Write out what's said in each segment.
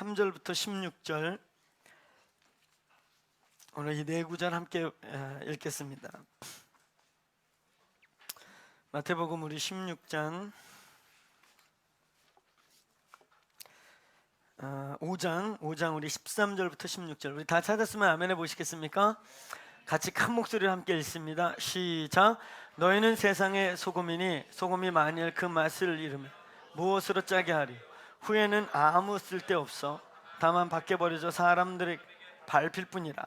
3절부터 16절 오늘 이 네 구절 함께 읽겠습니다. 마태복음 우리 16장 5장 우리 13절부터 16절 우리 다 찾았으면 아멘 해보시겠습니까? 같이 큰 목소리로 함께 읽습니다. 시작. 너희는 세상의 소금이니 소금이 만일 그 맛을 잃으면 무엇으로 짜게 하리? 후에는 아무 쓸데없어 다만 밖에 버려져 사람들의 밟힐 뿐이라.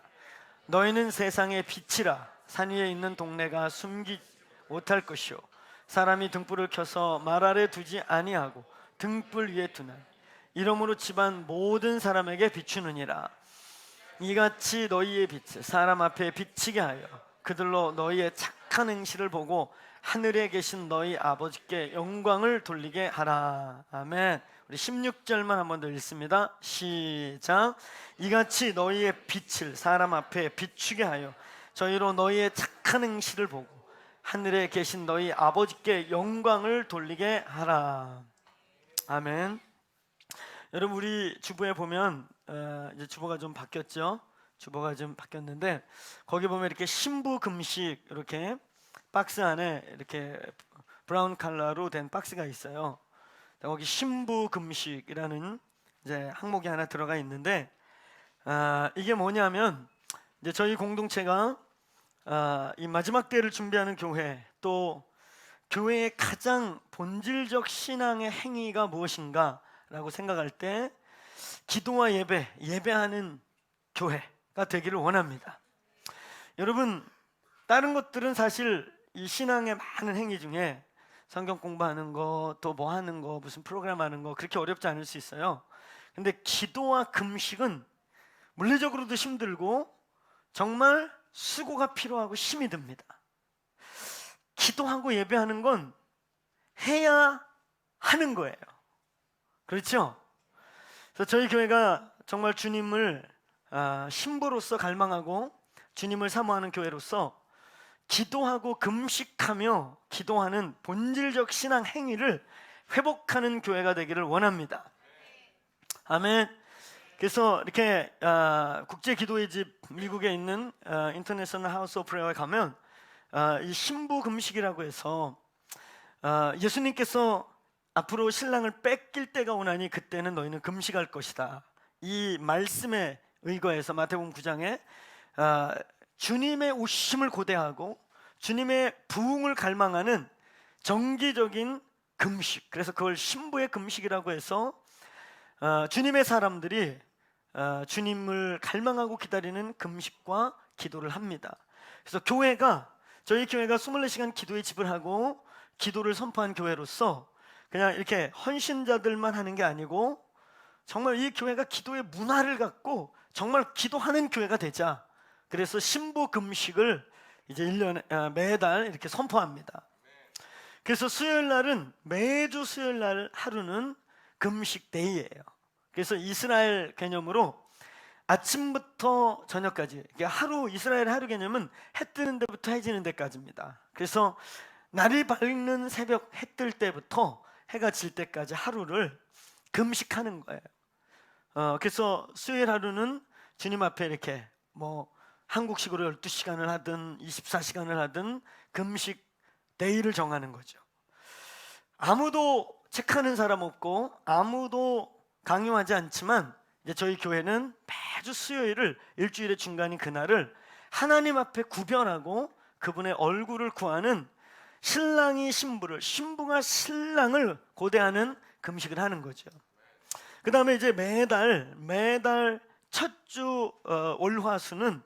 너희는 세상의 빛이라. 산 위에 있는 동네가 숨기 못할 것이요 사람이 등불을 켜서 말 아래 두지 아니하고 등불 위에 두나 이러므로 집안 모든 사람에게 비추느니라. 이같이 너희의 빛을 사람 앞에 비치게 하여 그들로 너희의 착한 행실을 보고 하늘에 계신 너희 아버지께 영광을 돌리게 하라. 아멘. 우리 16절만 한 번 더 읽습니다. 시작. 이같이 너희의 빛을 사람 앞에 비추게 하여 저희로 너희의 착한 행실을 보고 하늘에 계신 너희 아버지께 영광을 돌리게 하라. 아멘. 여러분 우리 주보에 보면 이제 주보가 좀 바뀌었죠. 주보가 좀 바뀌었는데 거기 보면 이렇게 신부 금식 이렇게 박스 안에 이렇게 브라운 컬러로 된 박스가 있어요. 거기 신부 금식이라는 이제 항목이 하나 들어가 있는데 이게 뭐냐면 이제 저희 공동체가 이 마지막 때를 준비하는 교회 또 교회의 가장 본질적 신앙의 행위가 무엇인가라고 생각할 때 기도와 예배하는 교회가 되기를 원합니다. 여러분 다른 것들은 사실 이 신앙의 많은 행위 중에 성경 공부하는 거, 또 뭐 하는 거, 무슨 프로그램 하는 거 그렇게 어렵지 않을 수 있어요. 근데 기도와 금식은 물리적으로도 힘들고 정말 수고가 필요하고 힘이 듭니다. 기도하고 예배하는 건 해야 하는 거예요. 그렇죠? 그래서 저희 교회가 정말 주님을 신부로서 갈망하고 주님을 사모하는 교회로서 기도하고 금식하며 기도하는 본질적 신앙 행위를 회복하는 교회가 되기를 원합니다. 아멘. 그래서 이렇게 국제 기도의 집 미국에 있는 인터내셔널 하우스 오브 프레어에 가면 이 신부 금식이라고 해서 예수님께서 앞으로 신랑을 뺏길 때가 오나니 그때는 너희는 금식할 것이다. 이 말씀에 의거해서 마태복음 9장에 주님의 오심을 고대하고 주님의 부흥을 갈망하는 정기적인 금식, 그래서 그걸 신부의 금식이라고 해서 주님의 사람들이 주님을 갈망하고 기다리는 금식과 기도를 합니다. 그래서 저희 교회가 24시간 기도의 집을 하고 기도를 선포한 교회로서 그냥 이렇게 헌신자들만 하는 게 아니고 정말 이 교회가 기도의 문화를 갖고 정말 기도하는 교회가 되자. 그래서 신부 금식을 이제 1년에 매달 이렇게 선포합니다. 그래서 수요일 날은 매주 수요일 날 하루는 금식 데이예요. 그래서 이스라엘 개념으로 아침부터 저녁까지 이스라엘 하루 개념은 해 뜨는 데부터 해 지는 데까지입니다. 그래서 날이 밝는 새벽 해 뜰 때부터 해가 질 때까지 하루를 금식하는 거예요. 그래서 수요일 하루는 주님 앞에 이렇게 한국식으로 12시간을 하든 24시간을 하든 금식 데이를 정하는 거죠. 아무도 체크하는 사람 없고 아무도 강요하지 않지만 이제 저희 교회는 매주 수요일을 일주일의 중간인 그날을 하나님 앞에 구별하고 그분의 얼굴을 구하는 신랑이 신부를, 신부가 신랑을 고대하는 금식을 하는 거죠. 그 다음에 이제 매달 첫 주 월화수는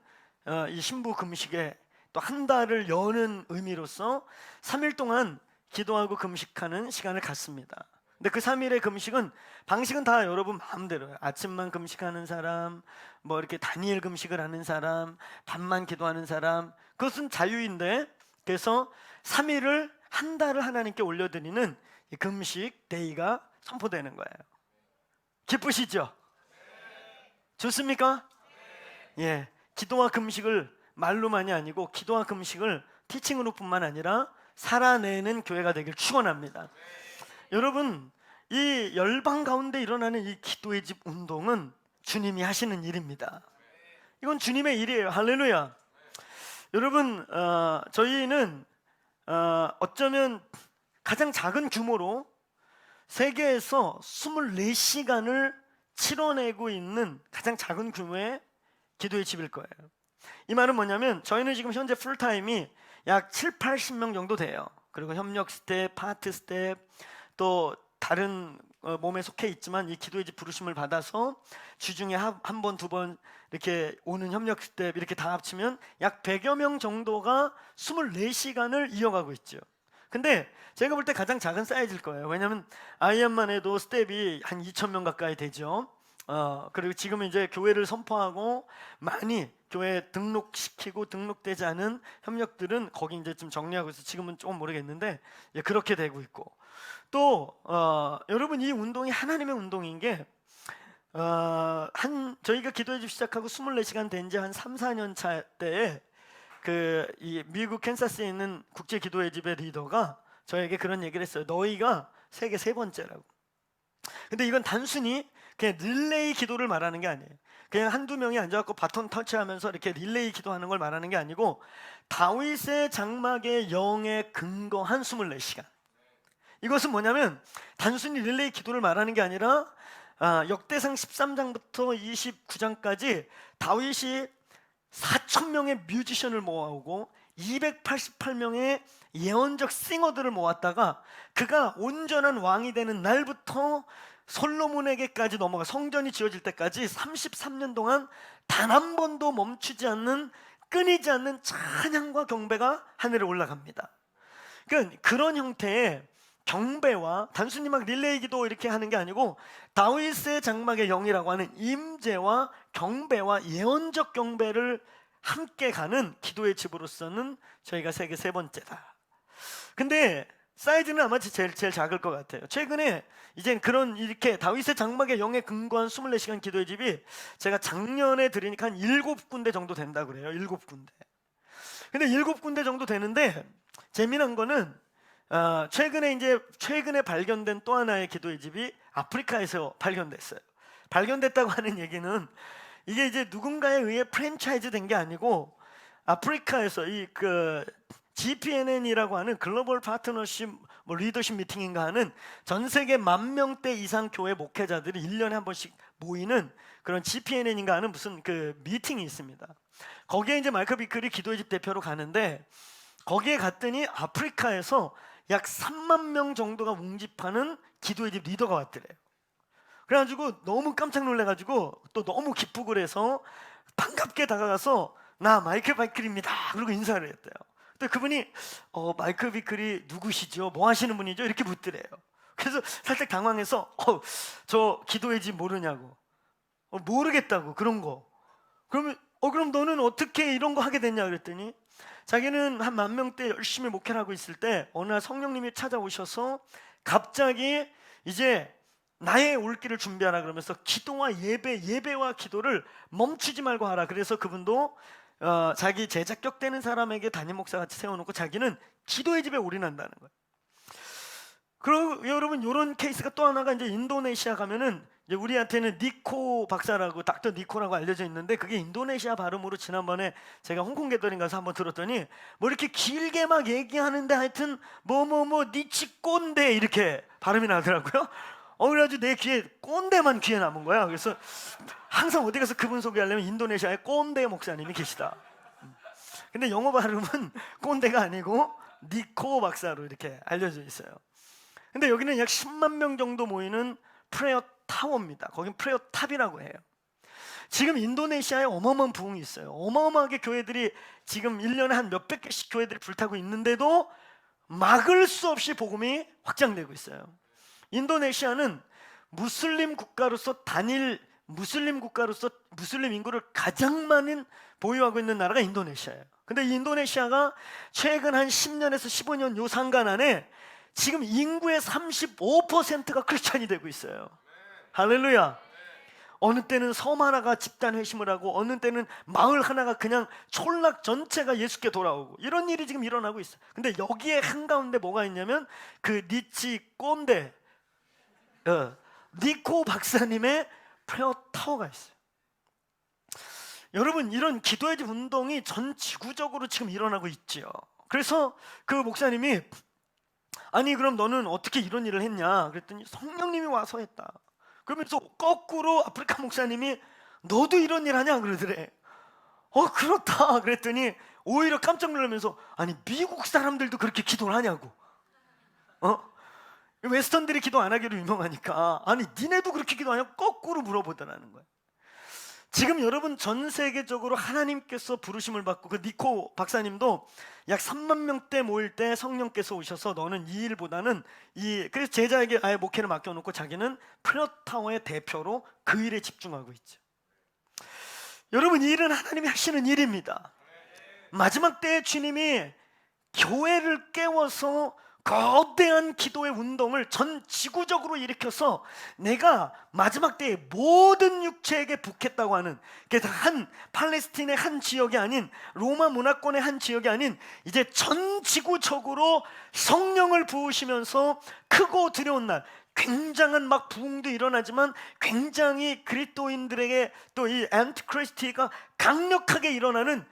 이 신부 금식에 또 한 달을 여는 의미로서 3일 동안 기도하고 금식하는 시간을 갖습니다. 근데 그 3일의 금식은 방식은 다 여러분 마음대로예요. 아침만 금식하는 사람, 이렇게 다니엘 금식을 하는 사람, 밤만 기도하는 사람, 그것은 자유인데 그래서 3일을 한 달을 하나님께 올려드리는 이 금식 데이가 선포되는 거예요. 기쁘시죠? 좋습니까? 예, 기도와 금식을 말로만이 아니고 기도와 금식을 티칭으로 뿐만 아니라 살아내는 교회가 되길 축원합니다. 여러분 이 열방 가운데 일어나는 이 기도의 집 운동은 주님이 하시는 일입니다. 이건 주님의 일이에요. 할렐루야. 여러분, 저희는 어쩌면 가장 작은 규모로 세계에서 24시간을 치러내고 있는 가장 작은 규모의 기도의 집일 거예요. 이 말은 뭐냐면 저희는 지금 현재 풀타임이 약 7, 80명 정도 돼요. 그리고 협력 스텝, 파트 스텝, 또 다른 몸에 속해 있지만 이 기도의 집 부르심을 받아서 주중에 한 번, 두 번 이렇게 오는 협력 스텝 이렇게 다 합치면 약 100여 명 정도가 24시간을 이어가고 있죠. 근데 제가 볼 때 가장 작은 사이즈일 거예요. 왜냐하면 아이언만 해도 스텝이 한 2,000명 가까이 되죠. 그리고 지금 이제 교회를 선포하고 많이 교회에 등록시키고 등록되지 않은 협력들은 거기 이제 좀 정리하고 있어서 지금은 조금 모르겠는데 그렇게 되고 있고, 또 여러분 이 운동이 하나님의 운동인 게 저희가 기도해 집 시작하고 24시간 된 지 한 3, 4년 차 때에 이 미국 캔사스에 있는 국제 기도회 집의 리더가 저에게 그런 얘기를 했어요. 너희가 세계 세 번째라고. 근데 이건 단순히 그냥 릴레이 기도를 말하는 게 아니에요. 그냥 한두 명이 앉아갖고 바톤 터치하면서 이렇게 릴레이 기도하는 걸 말하는 게 아니고 다윗의 장막의 영에 근거한 24시간. 이것은 뭐냐면 단순히 릴레이 기도를 말하는 게 아니라 역대상 13장부터 29장까지 다윗이 4,000명의 뮤지션을 모아오고 288명의 예언적 싱어들을 모았다가 그가 온전한 왕이 되는 날부터 솔로몬에게까지 넘어가 성전이 지어질 때까지 33년 동안 단 한 번도 멈추지 않는, 끊이지 않는 찬양과 경배가 하늘에 올라갑니다. 그러니까 그런 형태의 경배와 단순히 막 릴레이 기도 이렇게 하는 게 아니고 다윗의 장막의 영이라고 하는 임재와 경배와 예언적 경배를 함께 가는 기도의 집으로서는 저희가 세계 세 번째다. 근데 사이즈는 아마 제일 작을 것 같아요. 최근에 이제 그런 이렇게 다윗의 장막의 영에 근거한 24시간 기도의 집이 제가 작년에 들으니까 한 7군데 정도 된다 그래요. 7군데. 근데 7군데 정도 되는데 재미난 거는 최근에 발견된 또 하나의 기도의 집이 아프리카에서 발견됐어요. 발견됐다고 하는 얘기는 이게 이제 누군가에 의해 프랜차이즈 된 게 아니고 아프리카에서 GPNN이라고 하는 글로벌 파트너십 리더십 미팅인가 하는 전 세계 10,000명대 이상 교회 목회자들이 1년에 한 번씩 모이는 그런 GPNN인가 하는 무슨 미팅이 있습니다. 거기에 이제 마이클 비클이 기도의 집 대표로 가는데 거기에 갔더니 아프리카에서 약 3만 명 정도가 웅집하는 기도의 집 리더가 왔더래요. 그래가지고 너무 깜짝 놀래가지고 또 너무 기쁘고 그래서 반갑게 다가가서 나 마이클 비클입니다 그러고 인사를 했대요. 근데 그분이 마이클 비클이 누구시죠? 뭐 하시는 분이죠? 이렇게 묻더래요. 그래서 살짝 당황해서 저 기도의 집 모르냐고, 모르겠다고 그런 거. 그러면 그럼 너는 어떻게 이런 거 하게 됐냐 그랬더니 자기는 한 10,000명대 열심히 목회를 하고 있을 때 어느 날 성령님이 찾아오셔서 갑자기 이제 나의 올 길을 준비하라 그러면서 기도와 예배와 기도를 멈추지 말고 하라. 그래서 그분도 자기 제자격 되는 사람에게 담임 목사 같이 세워놓고 자기는 기도의 집에 올인한다는 거예요. 그리고 여러분 이런 케이스가 또 하나가 이제 인도네시아 가면은 이제 우리한테는 니코 박사라고 닥터 니코라고 알려져 있는데 그게 인도네시아 발음으로 지난번에 제가 홍콩 게더링 가서 한번 들었더니 뭐 이렇게 길게 막 얘기하는데 하여튼 니치 꼰대 이렇게 발음이 나더라고요. 그래가지고 내 귀에 꼰대만 귀에 남은 거야. 그래서 항상 어디 가서 그분 소개하려면 인도네시아에 꼰대 목사님이 계시다. 근데 영어 발음은 꼰대가 아니고 니코 박사로 이렇게 알려져 있어요. 근데 여기는 약 10만 명 정도 모이는 프레어 타워입니다. 거긴 프레어 탑이라고 해요. 지금 인도네시아에 어마어마한 부흥이 있어요. 어마어마하게 교회들이 지금 1년에 한 몇백 개씩 교회들이 불타고 있는데도 막을 수 없이 복음이 확장되고 있어요. 인도네시아는 무슬림 국가로서 무슬림 인구를 가장 많이 보유하고 있는 나라가 인도네시아예요. 근데 이 인도네시아가 최근 한 10년에서 15년 요 상간 안에 지금 인구의 35%가 크리스찬이 되고 있어요. 할렐루야. 어느 때는 섬 하나가 집단 회심을 하고 어느 때는 마을 하나가 그냥 촌락 전체가 예수께 돌아오고 이런 일이 지금 일어나고 있어요. 근데 여기에 한가운데 뭐가 있냐면 그 니치 꼰대 니코 박사님의 프레어 타워가 있어요. 여러분, 이런 기도의 집 운동이 전 지구적으로 지금 일어나고 있지요. 그래서 그 목사님이 아니 그럼 너는 어떻게 이런 일을 했냐 그랬더니 성령님이 와서 했다. 그러면서 거꾸로 아프리카 목사님이 너도 이런 일 하냐 그러더래. 그렇다 그랬더니 오히려 깜짝 놀라면서 아니 미국 사람들도 그렇게 기도를 하냐고. 웨스턴들이 기도 안 하기로 유명하니까 아니 니네도 그렇게 기도하냐고 거꾸로 물어보더라는 거예요. 지금 여러분 전 세계적으로 하나님께서 부르심을 받고 그 니코 박사님도 약 3만 명대 모일 때 성령께서 오셔서 너는 이 일보다는 그래서 제자에게 아예 목회를 맡겨놓고 자기는 프레어타워의 대표로 그 일에 집중하고 있죠. 여러분, 이 일은 하나님이 하시는 일입니다. 마지막 때에 주님이 교회를 깨워서 거대한 기도의 운동을 전 지구적으로 일으켜서 내가 마지막 때에 모든 육체에게 붓겠다고 하는, 그래서 한 팔레스틴의 한 지역이 아닌 로마 문화권의 한 지역이 아닌 이제 전 지구적으로 성령을 부으시면서 크고 두려운 날, 굉장한 막 부흥도 일어나지만 굉장히 그리스도인들에게 또 이 안티크리스트가 강력하게 일어나는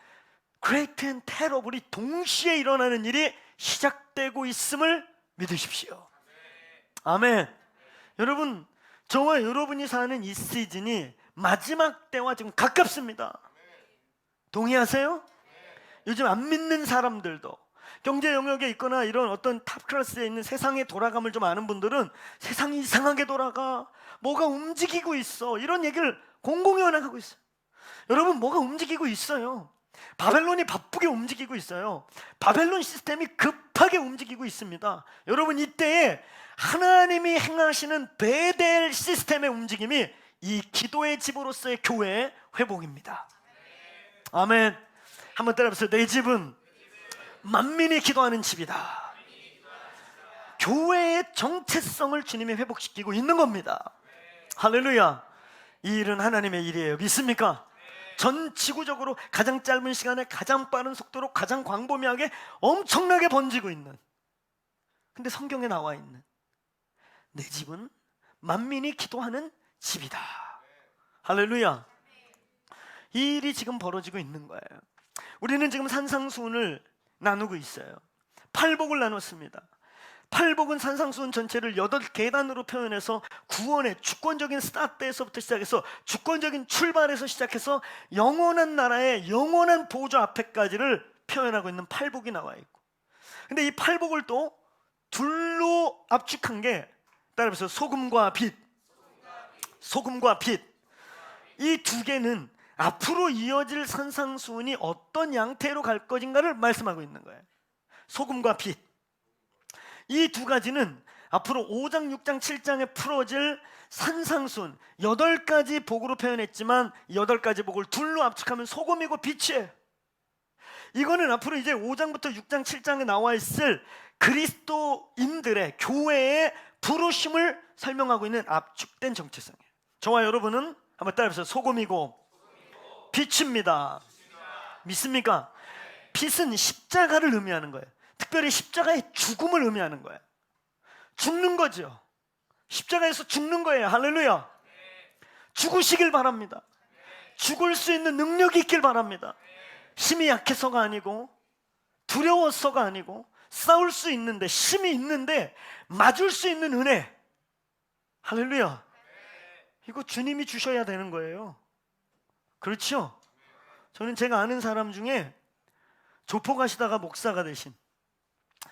그레이트 앤 테러블이 동시에 일어나는 일이 시작되고 있음을 믿으십시오. 아멘. 여러분, 저와 여러분이 사는 이 시즌이 마지막 때와 지금 가깝습니다. 동의하세요? 요즘 안 믿는 사람들도, 경제 영역에 있거나 이런 어떤 탑 클래스에 있는 세상의 돌아감을 좀 아는 분들은 세상이 이상하게 돌아가, 뭐가 움직이고 있어, 이런 얘기를 공공연히 하고 있어요. 여러분, 뭐가 움직이고 있어요. 바벨론이 바쁘게 움직이고 있어요. 바벨론 시스템이 급하게 움직이고 있습니다. 여러분, 이때에 하나님이 행하시는 베델 시스템의 움직임이 이 기도의 집으로서의 교회의 회복입니다. 아멘. 한번 따라해보세요. 내 집은 만민이 기도하는 집이다. 교회의 정체성을 주님이 회복시키고 있는 겁니다. 할렐루야. 이 일은 하나님의 일이에요. 믿습니까? 전 지구적으로 가장 짧은 시간에 가장 빠른 속도로 가장 광범위하게 엄청나게 번지고 있는, 근데 성경에 나와 있는 내 집은 만민이 기도하는 집이다. 할렐루야. 이 일이 지금 벌어지고 있는 거예요. 우리는 지금 산상수훈을 나누고 있어요. 팔복을 나눴습니다. 팔복은 산상수훈 전체를 8계단으로 표현해서 구원의 주권적인 스타트에서부터 시작해서 주권적인 출발에서 시작해서 영원한 나라의 영원한 보좌 앞에까지를 표현하고 있는 팔복이 나와 있고, 근데 이 팔복을 또 둘로 압축한 게, 따라해보세요. 소금과 빛. 소금과 빛. 이 두 개는 앞으로 이어질 산상수훈이 어떤 양태로 갈 것인가를 말씀하고 있는 거예요. 소금과 빛. 이 두 가지는 앞으로 5장, 6장, 7장에 풀어질 산상수훈 8가지 복으로 표현했지만 8가지 복을 둘로 압축하면 소금이고 빛이에요. 이거는 앞으로 이제 5장부터 6장, 7장에 나와 있을 그리스도인들의 교회의 부르심을 설명하고 있는 압축된 정체성이에요. 저와 여러분은 한번 따라해보세요. 소금이고 빛입니다. 믿습니까? 빛은 십자가를 의미하는 거예요. 특별히 십자가의 죽음을 의미하는 거예요. 죽는 거죠. 십자가에서 죽는 거예요. 할렐루야. 죽으시길 바랍니다. 죽을 수 있는 능력이 있길 바랍니다. 힘이 약해서가 아니고 두려워서가 아니고 싸울 수 있는데, 힘이 있는데 맞을 수 있는 은혜. 할렐루야. 이거 주님이 주셔야 되는 거예요. 그렇죠? 저는 제가 아는 사람 중에 조포 가시다가 목사가 되신,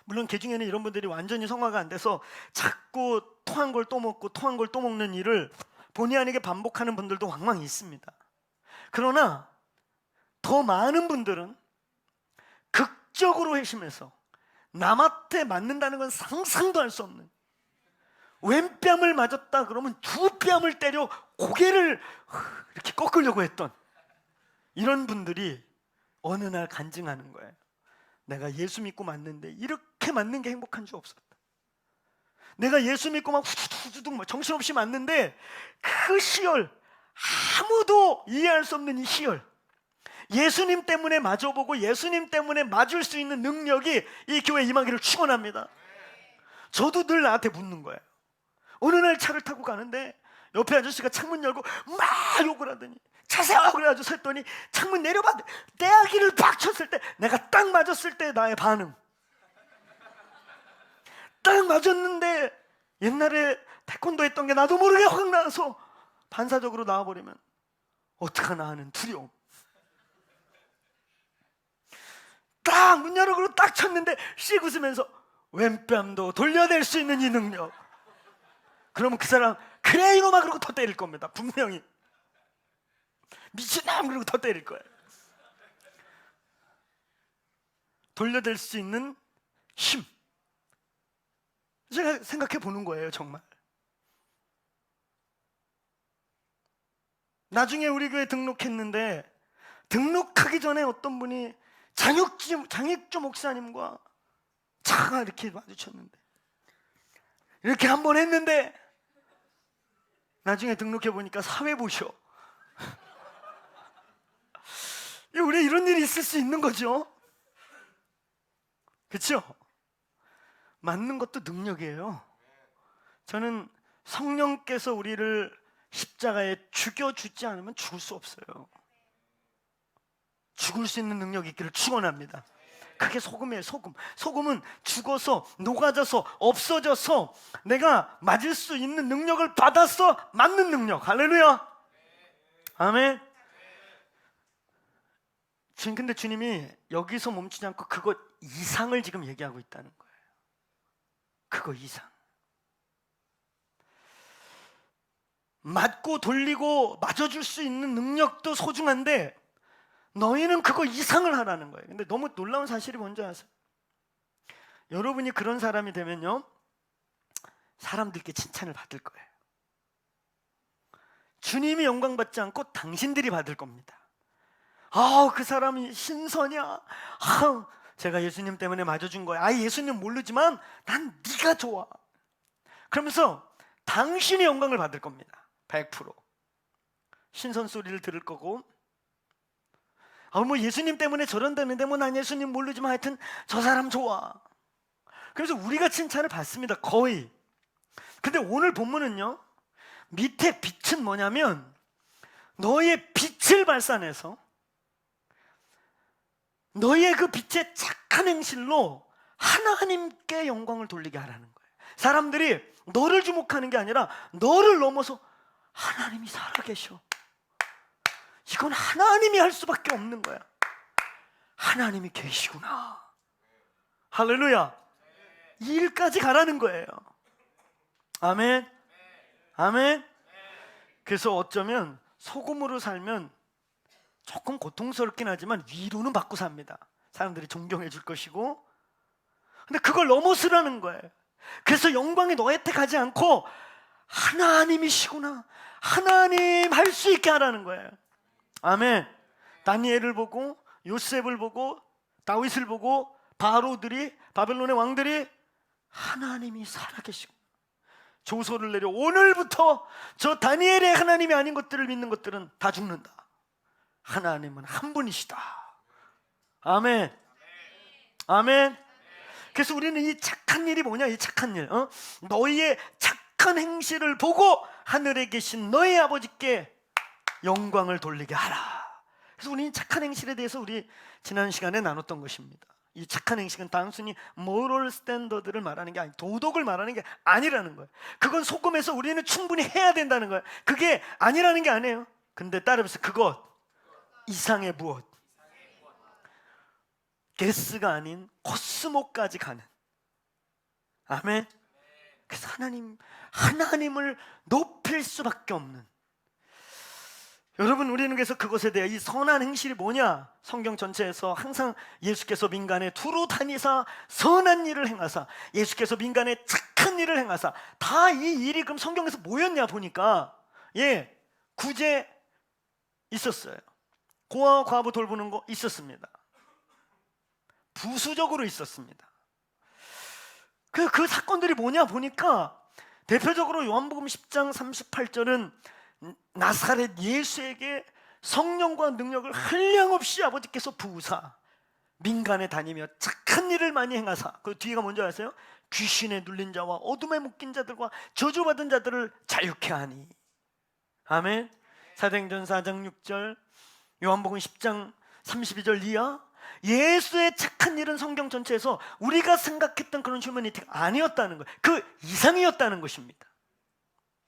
물론 그 중에는 이런 분들이 완전히 성화가 안 돼서 자꾸 토한 걸 또 먹고 토한 걸 또 먹는 일을 본의 아니게 반복하는 분들도 왕왕 있습니다. 그러나 더 많은 분들은 극적으로 회심해서 남한테 맞는다는 건 상상도 할 수 없는, 왼뺨을 맞았다 그러면 두 뺨을 때려 고개를 이렇게 꺾으려고 했던 이런 분들이 어느 날 간증하는 거예요. 내가 예수 믿고 맞는데 이렇게 맞는 게 행복한 줄 없었다. 내가 예수 믿고 막 후두둑 막 정신없이 맞는데 그 희열, 아무도 이해할 수 없는 이 희열, 예수님 때문에 마주보고 예수님 때문에 맞을 수 있는 능력이 이 교회 임하기를 축원합니다. 저도 늘 나한테 묻는 거예요. 어느 날 차를 타고 가는데 옆에 아저씨가 창문 열고 막 욕을 하더니 차세요 그래가지고 샜더니 창문 내려봤는데 내 아기를 팍 쳤을 때 내가 딱 맞았을 때 나의 반응, 딱 맞았는데 옛날에 태권도 했던 게 나도 모르게 확 나와서 반사적으로 나와버리면 어떡하나 하는 두려움. 딱 문 열어고 딱 쳤는데 씩 웃으면서 왼뺨도 돌려댈 수 있는 이 능력. 그러면 그 사람 그래 이놈아 그러고 더 때릴 겁니다. 분명히 미친놈 그러고 더 때릴 거예요. 돌려댈 수 있는 힘. 제가 생각해 보는 거예요. 정말 나중에 우리 교회 등록했는데 등록하기 전에 어떤 분이 장익주 목사님과 차가 이렇게 마주쳤는데 이렇게 한번 했는데 나중에 등록해 보니까 사회보셔. 우리 이런 일이 있을 수 있는 거죠. 그렇죠? 맞는 것도 능력이에요. 저는 성령께서 우리를 십자가에 죽여주지 않으면 죽을 수 없어요. 죽을 수 있는 능력이 있기를 축원합니다. 그게 소금이에요. 소금은 죽어서 녹아져서 없어져서 내가 맞을 수 있는 능력을 받아서 맞는 능력. 할렐루야. 아멘. 지금 근데 주님이 여기서 멈추지 않고 그것 이상을 지금 얘기하고 있다는 거예요. 그거 이상. 맞고 돌리고 맞아줄 수 있는 능력도 소중한데 너희는 그거 이상을 하라는 거예요. 근데 너무 놀라운 사실이 뭔지 아세요? 여러분이 그런 사람이 되면요 사람들께 칭찬을 받을 거예요. 주님이 영광 받지 않고 당신들이 받을 겁니다. 그 사람이 신선이야. 제가 예수님 때문에 맞아준 거야. 예수님 모르지만 난 네가 좋아. 그러면서 당신이 영광을 받을 겁니다. 100% 신선 소리를 들을 거고, 뭐 예수님 때문에 저런다는데 뭐 난 예수님 모르지만 하여튼 저 사람 좋아. 그래서 우리가 칭찬을 받습니다. 거의. 근데 오늘 본문은요 밑에 빛은 뭐냐면 너의 빛을 발산해서 너의 그 빛의 착한 행실로 하나님께 영광을 돌리게 하라는 거예요. 사람들이 너를 주목하는 게 아니라 너를 넘어서 하나님이 살아계셔. 이건 하나님이 할 수밖에 없는 거야. 하나님이 계시구나. 할렐루야. 이 일까지 가라는 거예요. 아멘. 아멘. 그래서 어쩌면 소금으로 살면 조금 고통스럽긴 하지만 위로는 받고 삽니다. 사람들이 존경해 줄 것이고. 근데 그걸 넘어서라는 거예요. 그래서 영광이 너한테 가지 않고 하나님이시구나, 하나님 할 수 있게 하라는 거예요. 아멘. 다니엘을 보고 요셉을 보고 다윗을 보고 바로들이, 바벨론의 왕들이 하나님이 살아계시고 조서를 내려 오늘부터 저 다니엘의 하나님이 아닌 것들을 믿는 것들은 다 죽는다. 하나님은 한 분이시다. 아멘. 아멘. 그래서 우리는 이 착한 일이 뭐냐, 이 착한 일, 너희의 착한 행실을 보고 하늘에 계신 너희 아버지께 영광을 돌리게 하라. 그래서 우리는 착한 행실에 대해서 우리 지난 시간에 나눴던 것입니다. 이 착한 행실은 단순히 모럴 스탠더드를 말하는 게 아니, 도덕을 말하는 게 아니라는 거예요. 그건 소금에서 우리는 충분히 해야 된다는 거예요. 그게 아니라는 게 아니에요. 근데 따라서 그것 이상의 무엇, 게스가 아닌 코스모까지 가는. 아멘. 그래서 하나님을 높일 수밖에 없는. 여러분, 우리는 그래서 그것에 대해 이 선한 행실이 뭐냐, 성경 전체에서 항상 예수께서 민간에 두루 다니사 선한 일을 행하사, 예수께서 민간에 착한 일을 행하사, 다 이 일이 그럼 성경에서 뭐였냐 보니까 구제 있었어요. 고아와 과부 돌보는 거 있었습니다. 부수적으로 있었습니다. 그 사건들이 뭐냐 보니까 대표적으로 요한복음 10장 38절은 나사렛 예수에게 성령과 능력을 한량없이 아버지께서 부으사 민간에 다니며 착한 일을 많이 행하사, 그 뒤가 뭔지 아세요? 귀신에 눌린 자와 어둠에 묶인 자들과 저주받은 자들을 자유케 하니. 아멘. 사도행전 4장 6절, 요한복음 10장 32절 이하, 예수의 착한 일은 성경 전체에서 우리가 생각했던 그런 휴머니티가 아니었다는 거예요. 그 이상이었다는 것입니다.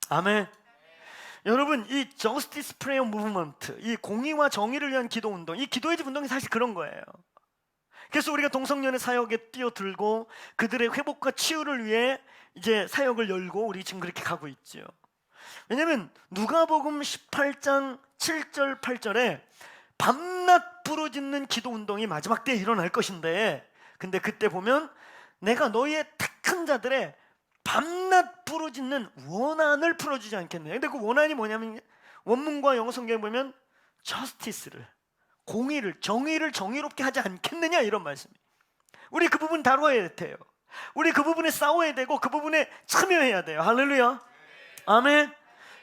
아멘. 여러분, 이 저스티스 프레이어 무브먼트, 이 공의와 정의를 위한 기도 운동, 이 기도의 집 운동이 사실 그런 거예요. 그래서 우리가 동성연애 사역에 뛰어들고 그들의 회복과 치유를 위해 이제 사역을 열고 우리 지금 그렇게 가고 있죠. 왜냐하면 누가복음 18장 7절 8절에 밤낮 부르짖는 기도 운동이 마지막 때에 일어날 것인데, 근데 그때 보면 내가 너희의 택한 자들의 밤낮 부르짖는 원한을 풀어주지 않겠네. 근데 그 원한이 뭐냐면 원문과 영어 성경에 보면 justice를, 공의를, 정의를 정의롭게 하지 않겠느냐, 이런 말씀이에요. 우리 그 부분 다뤄야 돼요. 우리 그 부분에 싸워야 되고 그 부분에 참여해야 돼요. 할렐루야. 아멘.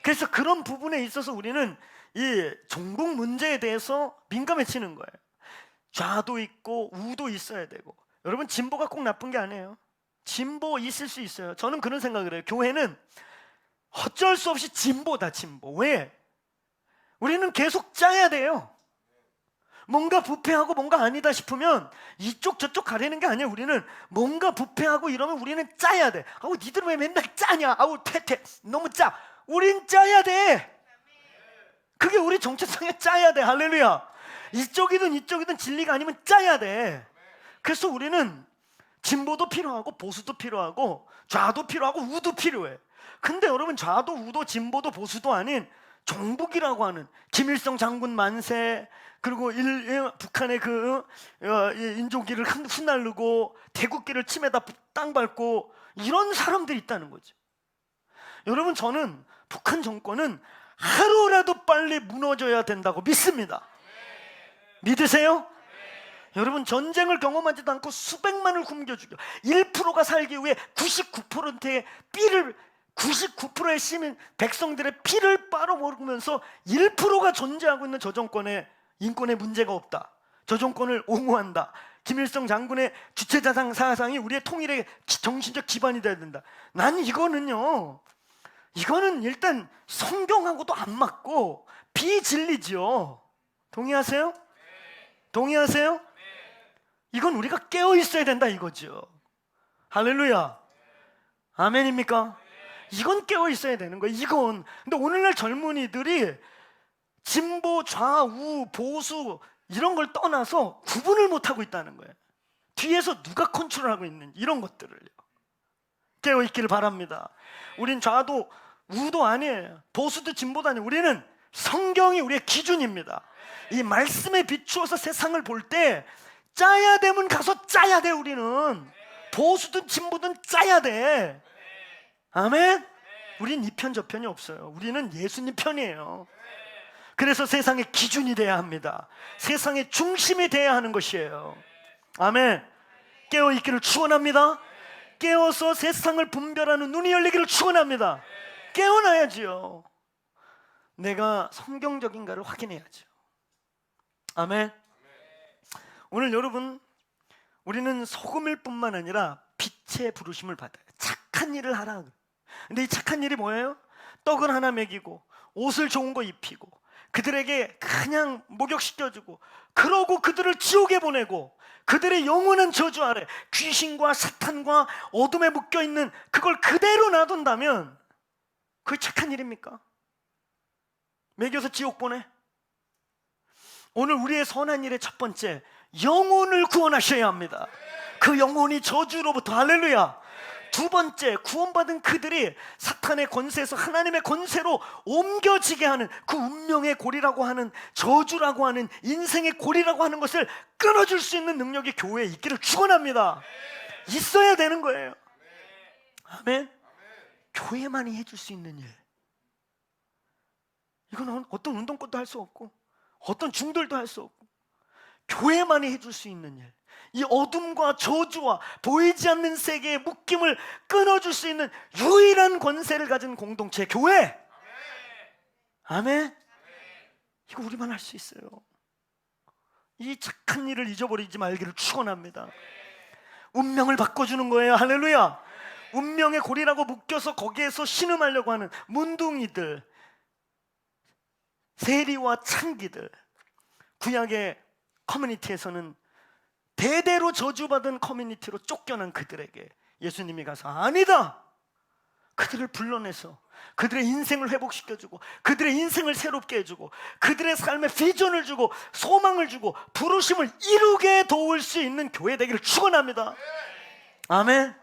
그래서 그런 부분에 있어서 우리는 이 종북 문제에 대해서 민감해지는 거예요. 좌도 있고 우도 있어야 되고. 여러분, 진보가 꼭 나쁜 게 아니에요. 진보 있을 수 있어요. 저는 그런 생각을 해요. 교회는 어쩔 수 없이 진보다, 진보. 왜? 우리는 계속 짜야 돼요. 뭔가 부패하고 뭔가 아니다 싶으면 이쪽 저쪽 가리는 게 아니에요. 우리는 뭔가 부패하고 이러면 우리는 짜야 돼. 아우, 니들 왜 맨날 짜냐? 아우, 퇴퇴 너무 짜. 우린 짜야 돼. 그게 우리 정체성에 짜야 돼. 할렐루야. 이쪽이든 이쪽이든 진리가 아니면 짜야 돼. 그래서 우리는 진보도 필요하고 보수도 필요하고 좌도 필요하고 우도 필요해. 근데 여러분, 좌도 우도 진보도 보수도 아닌 종북이라고 하는 김일성 장군 만세, 그리고 북한의 그 인조기를 흩날르고 태국기를 침에다 땅 밟고 이런 사람들이 있다는 거죠. 여러분, 저는 북한 정권은 하루라도 빨리 무너져야 된다고 믿습니다. 믿으세요? 여러분, 전쟁을 경험하지도 않고 수백만을 굶겨 죽여 1%가 살기 위해 99%의 삐를 99%의 시민 백성들의 피를 빨아먹으면서 1%가 존재하고 있는 저 정권에 인권에 문제가 없다, 저 정권을 옹호한다, 김일성 장군의 주체자상 사상이 우리의 통일의 정신적 기반이 돼야 된다. 난 이거는 일단 성경하고도 안 맞고 비진리지요. 동의하세요? 동의하세요? 이건 우리가 깨어 있어야 된다 이거죠. 할렐루야. 아멘입니까? 이건 깨어 있어야 되는 거예요. 이건. 근데 오늘날 젊은이들이 진보, 좌우, 보수 이런 걸 떠나서 구분을 못 하고 있다는 거예요. 뒤에서 누가 컨트롤하고 있는지 이런 것들을요. 깨어 있기를 바랍니다. 우린 좌도 우도 아니에요. 보수도 진보도 아니에요. 우리는 성경이 우리의 기준입니다. 이 말씀에 비추어서 세상을 볼 때 짜야 되면 가서 짜야 돼. 우리는 보수든 진보든 짜야 돼. 아멘. 우린 이 편 저 편이 없어요. 우리는 예수님 편이에요. 그래서 세상의 기준이 돼야 합니다. 세상의 중심이 돼야 하는 것이에요. 아멘. 깨어있기를 축원합니다. 깨어서 세상을 분별하는 눈이 열리기를 축원합니다. 깨어나야지요. 내가 성경적인가를 확인해야죠. 아멘. 오늘 여러분, 우리는 소금일 뿐만 아니라 빛의 부르심을 받아요. 착한 일을 하라. 근데 이 착한 일이 뭐예요? 떡을 하나 먹이고 옷을 좋은 거 입히고 그들에게 그냥 목욕시켜주고, 그러고 그들을 지옥에 보내고 그들의 영원한 저주 아래 귀신과 사탄과 어둠에 묶여있는 그걸 그대로 놔둔다면 그게 착한 일입니까? 먹여서 지옥 보내? 오늘 우리의 선한 일의 첫 번째, 영혼을 구원하셔야 합니다. 그 영혼이 저주로부터. 할렐루야. 두 번째, 구원받은 그들이 사탄의 권세에서 하나님의 권세로 옮겨지게 하는 그 운명의 고리라고 하는, 저주라고 하는, 인생의 고리라고 하는 것을 끊어줄 수 있는 능력이 교회에 있기를 축원합니다. 있어야 되는 거예요. 아멘. 교회만이 해줄 수 있는 일. 이건 어떤 운동권도 할 수 없고 어떤 중들도 할 수 없고 교회만이 해줄 수 있는 일. 이 어둠과 저주와 보이지 않는 세계의 묶임을 끊어줄 수 있는 유일한 권세를 가진 공동체, 교회. 아멘. 이거 우리만 할 수 있어요. 이 착한 일을 잊어버리지 말기를 축원합니다. 운명을 바꿔주는 거예요. 할렐루야. 운명의 고리라고 묶여서 거기에서 신음하려고 하는 문둥이들, 세리와 창기들, 구약의 커뮤니티에서는 대대로 저주받은 커뮤니티로 쫓겨난 그들에게 예수님이 가서 아니다! 그들을 불러내서 그들의 인생을 회복시켜주고 그들의 인생을 새롭게 해주고 그들의 삶에 비전을 주고 소망을 주고 부르심을 이루게 도울 수 있는 교회 되기를 축원합니다. 아멘.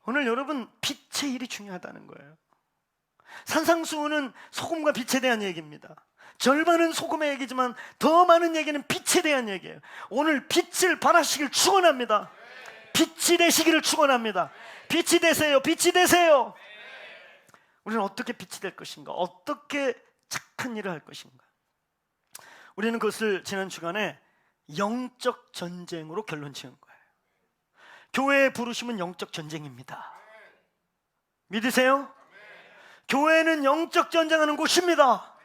오늘 여러분, 빛의 일이 중요하다는 거예요. 산상수훈은 소금과 빛에 대한 얘기입니다. 절반은 소금의 얘기지만 더 많은 얘기는 빛에 대한 얘기예요. 오늘 빛을 발하시길 축원합니다. 빛이 되시기를 축원합니다. 빛이 되세요. 빛이 되세요. 우리는 어떻게 빛이 될 것인가? 어떻게 착한 일을 할 것인가? 우리는 그것을 지난 주간에 영적 전쟁으로 결론 지은 거예요. 교회의 부르심은 영적 전쟁입니다. 믿으세요? 교회는 영적 전쟁하는 곳입니다.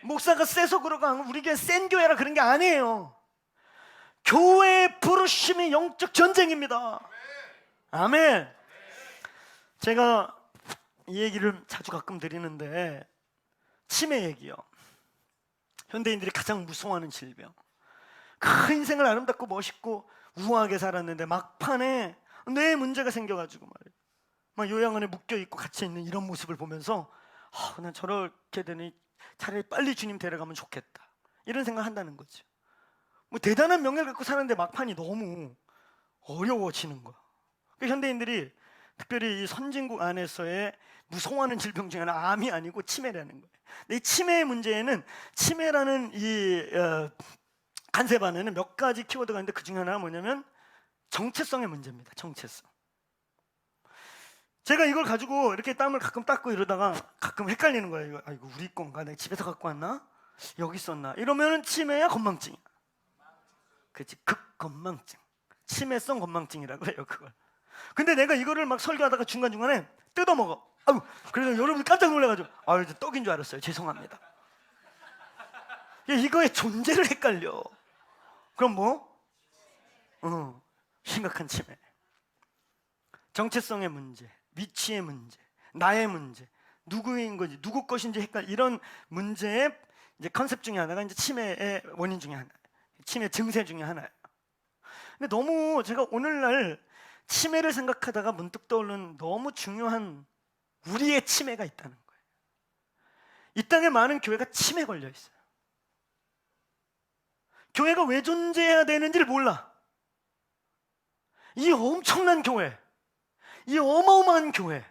목사가 세서 그러고 우리 교회 센 교회라 그런 게 아니에요. 교회의 부르심이 영적 전쟁입니다. 아멘. 제가 이 얘기를 자주 가끔 드리는데, 치매 얘기요. 현대인들이 가장 무서워하는 질병. 그 인생을 아름답고 멋있고 우아하게 살았는데 막판에 뇌에 문제가 생겨가지고 말이에요. 막 요양원에 묶여있고 갇혀있는 이런 모습을 보면서 난 저렇게 되니 차라리 빨리 주님 데려가면 좋겠다, 이런 생각을 한다는 거죠. 뭐 대단한 명예를 갖고 사는데 막판이 너무 어려워지는 거야. 그러니까 현대인들이 특별히 이 선진국 안에서의 무서워하는 질병 중에 하나, 암이 아니고 치매라는 거예요. 근데 이 치매의 문제에는, 치매라는 이 간세반에는 몇 가지 키워드가 있는데 그 중에 하나가 뭐냐면 정체성의 문제입니다. 정체성. 제가 이걸 가지고 이렇게 땀을 가끔 닦고 이러다가 가끔 헷갈리는 거예요. 이거 우리 건가? 내가 집에서 갖고 왔나? 여기 있었나? 이러면 치매야 건망증이야. 그렇지, 극건망증. 치매성 건망증이라고 해요, 그걸. 근데 내가 이거를 막 설교하다가 중간중간에 뜯어먹어. 그래서 여러분들 깜짝 놀라가지고 이제 떡인 줄 알았어요. 죄송합니다. 이거의 존재를 헷갈려. 그럼 뭐? 심각한 치매. 정체성의 문제, 위치의 문제, 나의 문제, 누구인 거지, 누구 것인지 헷갈려. 이런 문제의 이제 컨셉 중에 하나가 이제 치매의 원인 중에 하나, 치매 증세 중에 하나예요. 근데 너무 제가 오늘날 치매를 생각하다가 문득 떠오르는 너무 중요한 우리의 치매가 있다는 거예요. 이 땅에 많은 교회가 치매 걸려 있어요. 교회가 왜 존재해야 되는지를 몰라. 이 엄청난 교회, 이 어마어마한 교회,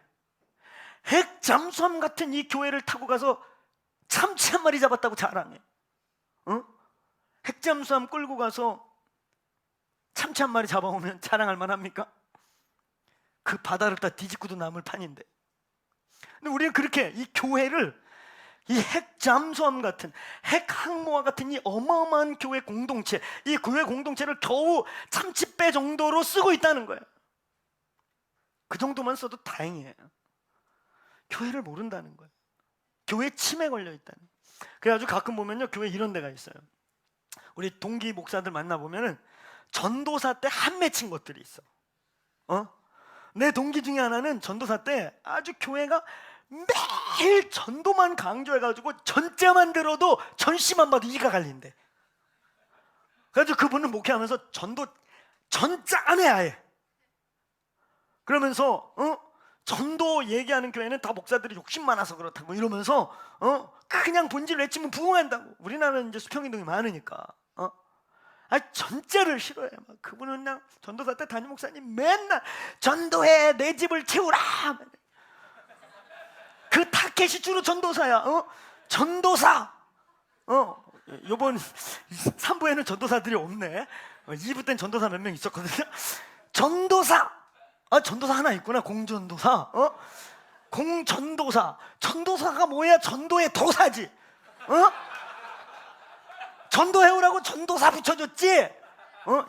핵잠수함 같은 이 교회를 타고 가서 참치 한 마리 잡았다고 자랑해. 핵잠수함 끌고 가서 참치 한 마리 잡아오면 자랑할 만합니까? 그 바다를 다 뒤집고도 남을 판인데. 근데 우리는 그렇게 이 교회를 이 핵잠수함 같은, 핵항모와 같은 이 어마어마한 교회 공동체, 이 교회 공동체를 겨우 참치배 정도로 쓰고 있다는 거예요. 그 정도만 써도 다행이에요. 교회를 모른다는 거예요. 교회에 치매 걸려 있다는 거예요. 그래가지고 가끔 보면요, 교회 이런 데가 있어요. 우리 동기 목사들 만나보면은 전도사 때 한 맺힌 것들이 있어. 내 동기 중에 하나는 전도사 때 아주 교회가 매일 전도만 강조해가지고 전자만 들어도 전시만 봐도 이가 갈린대. 그래가지고 그분은 목회하면서 전자 안 해 아예. 그러면서 전도 얘기하는 교회는 다 목사들이 욕심 많아서 그렇다고 이러면서 그냥 본질 외치면 부흥한다고. 우리나라는 이제 수평인동이 많으니까 전자를 싫어해. 막 그분은 그냥 전도사 때 담임 목사님 맨날 전도해, 내 집을 채우라. 그 타켓이 주로 전도사야. 전도사. 요번 3부에는 전도사들이 없네. 2부 때는 전도사 몇 명 있었거든요. 전도사. 전도사 하나 있구나. 공전도사. 공전도사. 전도사가 뭐야? 전도의 도사지. 전도해오라고 전도사 붙여줬지?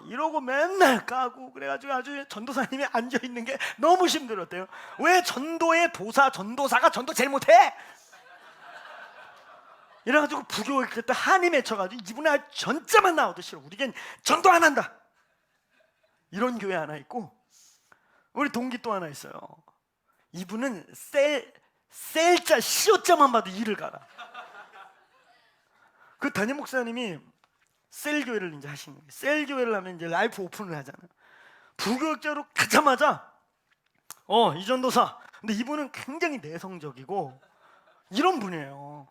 이러고 맨날 까고 그래가지고 아주 전도사님이 앉아있는 게 너무 힘들었대요. 왜 전도의 도사, 전도사가 전도 제일 못해? 이래가지고 부교육 때 한이 맺혀가지고 이분은 전자만 나와도 싫어. 우리겐 전도 안 한다. 이런 교회 하나 있고, 우리 동기 또 하나 있어요. 이분은 셀자 시옷자만 봐도 이를 갈아. 그 담임 목사님이 셀 교회를 이제 하신 거예요. 셀 교회를 하면 이제 라이프 오픈을 하잖아요. 부교육자로 가자마자 이전도사. 근데 이분은 굉장히 내성적이고 이런 분이에요.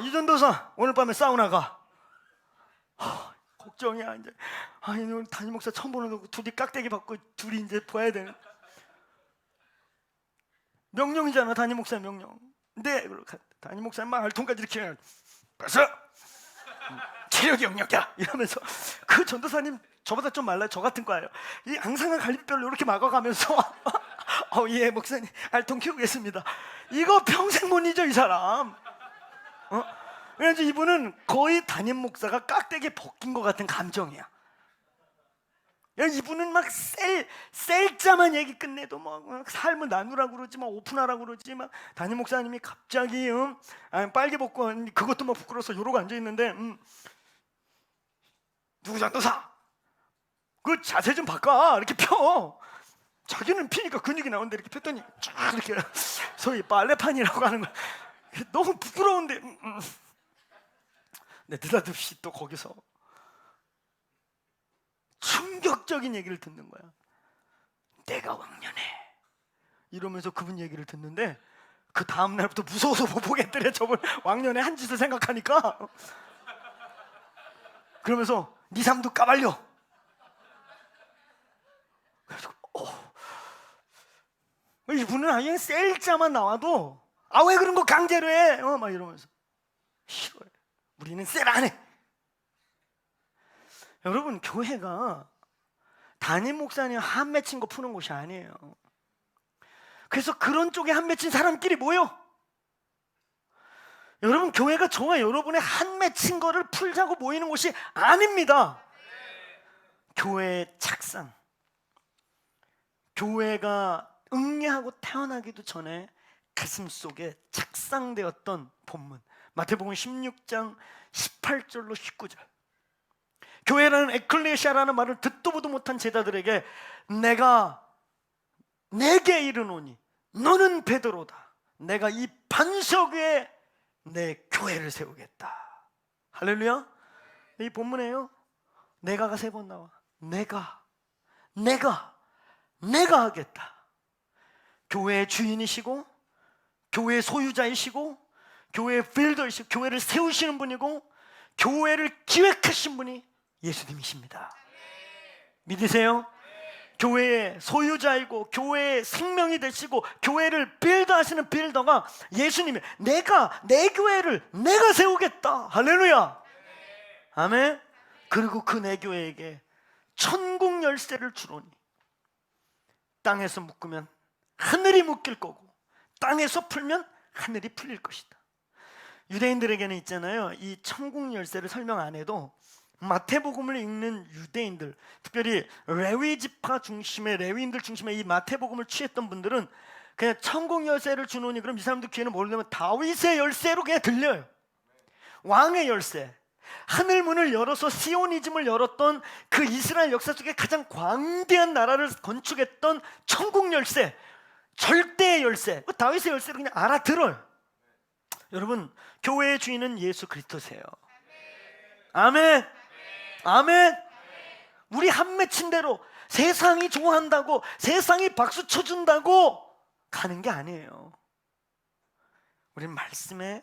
이전도사 오늘 밤에 사우나 가. 걱정이야 이제. 오늘 담임 목사 처음 보는 거고 둘이 깍대기 받고 둘이 이제 봐야 되는. 명령이잖아, 담임 목사 명령. 근데 담임 목사님 막 알통까지 이렇게 벌써 체력이 영역이야 이러면서 그 전도사님 저보다 좀 말라요. 저 같은 거예요. 이 앙상한 갈비뼈를 이렇게 막아가면서 예 목사님 알통 키우겠습니다. 이거 평생 못 잊어 이 사람. 그래서 이분은 거의 담임 목사가 깍대기 벗긴 것 같은 감정이야. 이분은 막 셀자만 얘기 끝내도 막 삶을 나누라고 그러지, 막 오픈하라고 그러지, 막 담임 목사님이 갑자기 빨개 벗고 그것도 막 부끄러워서 이러고 앉아 있는데 누구 전도사 그 자세 좀 바꿔 이렇게 펴. 자기는 피니까 근육이 나오는데 이렇게 폈더니 쫙 이렇게 소위 빨래판이라고 하는 거. 너무 부끄러운데. 네, 느닷없이 또 거기서 충격적인 얘기를 듣는 거야. 내가 왕년에 이러면서 그분 얘기를 듣는데 그 다음 날부터 무서워서 못 보겠더래. 저분 왕년에 한 짓을 생각하니까. 그러면서 네 삶도 까발려. 그래서 이분은 아예 셀자만 나와도 왜 그런 거 강제로 해? 막 이러면서 싫어해. 우리는 셀 안 해. 여러분, 교회가 담임 목사님 한 맺힌 거 푸는 곳이 아니에요. 그래서 그런 쪽에 한 맺힌 사람끼리 모여. 여러분, 교회가 저와 여러분의 한 맺힌 거를 풀자고 모이는 곳이 아닙니다. 교회의 착상, 교회가 응애하고 태어나기도 전에 가슴 속에 착상되었던 본문, 마태복음 16장 18절로 19절. 교회라는 에클레시아라는 말을 듣도 보도 못한 제자들에게 내가 내게 이르노니 너는 베드로다. 내가 이 반석 위에 내 교회를 세우겠다. 할렐루야. 이 본문에요, 내가가 3번 나와. 내가 하겠다. 교회의 주인이시고 교회의 소유자이시고 교회의 빌더이시고 교회를 세우시는 분이고 교회를 기획하신 분이 예수님이십니다. 믿으세요? 교회의 소유자이고 교회의 생명이 되시고 교회를 빌더하시는 빌더가 예수님이 내가 내 교회를 내가 세우겠다. 할렐루야. 아멘. 그리고 그 내 교회에게 천국 열쇠를 주노니 땅에서 묶으면 하늘이 묶일 거고 땅에서 풀면 하늘이 풀릴 것이다. 유대인들에게는 있잖아요, 이 천국 열쇠를 설명 안 해도 마태복음을 읽는 유대인들, 특별히 레위 지파 중심의 레위인들 중심의 이 마태복음을 취했던 분들은 그냥 천국 열쇠를 주노니 그럼 이 사람들 귀에는 뭘 넣으면 다윗의 열쇠로 그냥 들려요. 왕의 열쇠. 하늘 문을 열어서 시오니즘을 열었던 그 이스라엘 역사 속에 가장 광대한 나라를 건축했던 천국 열쇠, 절대의 열쇠, 다윗의 열쇠로 그냥 알아들어요. 여러분, 교회의 주인은 예수 그리스도세요. 아멘. 아멘. 우리 한 맺힌 대로 세상이 좋아한다고, 세상이 박수 쳐준다고 가는 게 아니에요. 우리는 말씀에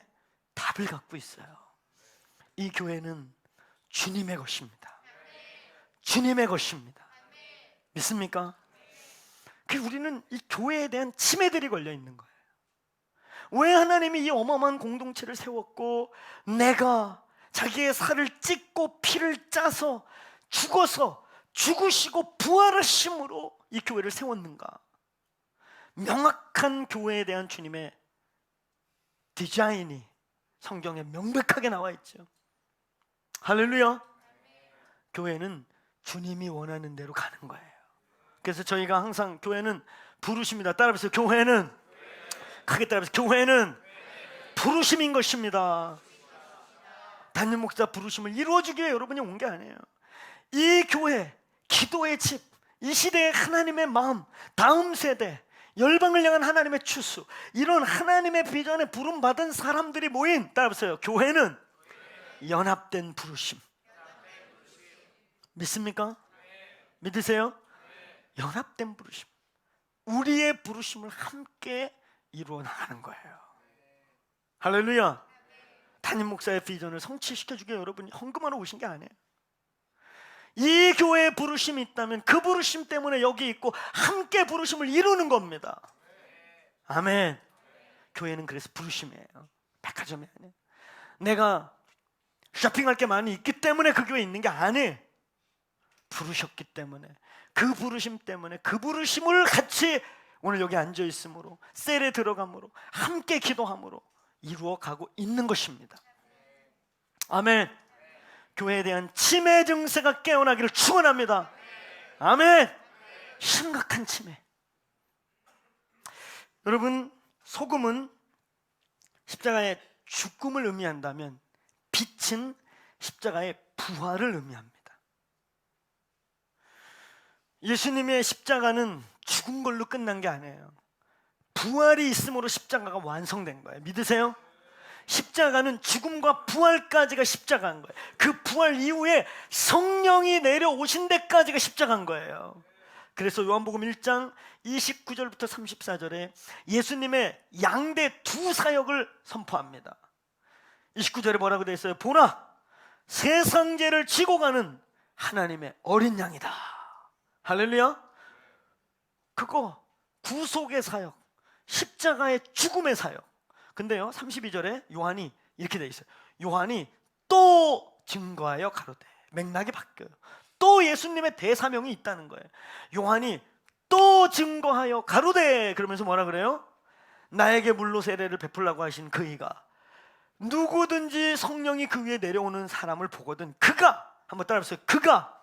답을 갖고 있어요. 이 교회는 주님의 것입니다. 주님의 것입니다. 믿습니까? 우리는 이 교회에 대한 침해들이 걸려 있는 거예요. 왜 하나님이 이 어마어마한 공동체를 세웠고 내가 자기의 살을 찢고 피를 짜서 죽어서 죽으시고 부활하심으로 이 교회를 세웠는가? 명확한 교회에 대한 주님의 디자인이 성경에 명백하게 나와 있죠. 할렐루야. 교회는 주님이 원하는 대로 가는 거예요. 그래서 저희가 항상 교회는 부르심이다. 따라해보세요. 교회는, 크게 따라해보세요. 교회는 부르심인 것입니다. 담임 목사 부르심을 이루어주기 위해 여러분이 온 게 아니에요. 이 교회, 기도의 집, 이 시대의 하나님의 마음, 다음 세대, 열방을 향한 하나님의 추수, 이런 하나님의 비전에 부름받은 사람들이 모인, 따라보세요, 교회는 연합된 부르심. 믿습니까? 믿으세요? 연합된 부르심. 우리의 부르심을 함께 이루어 나가는 거예요. 할렐루야. 담임 목사의 비전을 성취시켜주게 여러분이 헌금하러 오신 게 아니에요. 이 교회에 부르심이 있다면 그 부르심 때문에 여기 있고 함께 부르심을 이루는 겁니다. 아멘. 교회는 그래서 부르심이에요. 백화점이 아니에요. 내가 쇼핑할 게 많이 있기 때문에 그 교회에 있는 게 아니에요. 부르셨기 때문에, 그 부르심 때문에, 그 부르심을 같이 오늘 여기 앉아 있음으로, 셀에 들어감으로, 함께 기도함으로 이루어가고 있는 것입니다. 아멘. 교회에 대한 치매 증세가 깨어나기를 축원합니다. 아멘. 심각한 치매. 여러분, 소금은 십자가의 죽음을 의미한다면 빛은 십자가의 부활을 의미합니다. 예수님의 십자가는 죽은 걸로 끝난 게 아니에요. 부활이 있음으로 십자가가 완성된 거예요. 믿으세요? 십자가는 죽음과 부활까지가 십자가인 거예요. 그 부활 이후에 성령이 내려오신 데까지가 십자가인 거예요. 그래서 요한복음 1장 29절부터 34절에 예수님의 양대 두 사역을 선포합니다. 29절에 뭐라고 되어 있어요? 보라, 세상 죄를 지고 가는 하나님의 어린 양이다. 할렐루야. 그거 구속의 사역, 십자가의 죽음의 사역. 근데요, 32절에 요한이 이렇게 돼 있어요. 요한이 또 증거하여 가로되. 맥락이 바뀌어요. 또 예수님의 대사명이 있다는 거예요. 요한이 또 증거하여 가로되 그러면서 뭐라 그래요? 나에게 물로 세례를 베풀라고 하신 그이가 누구든지 성령이 그 위에 내려오는 사람을 보거든 그가, 한번 따라해보세요. 그가,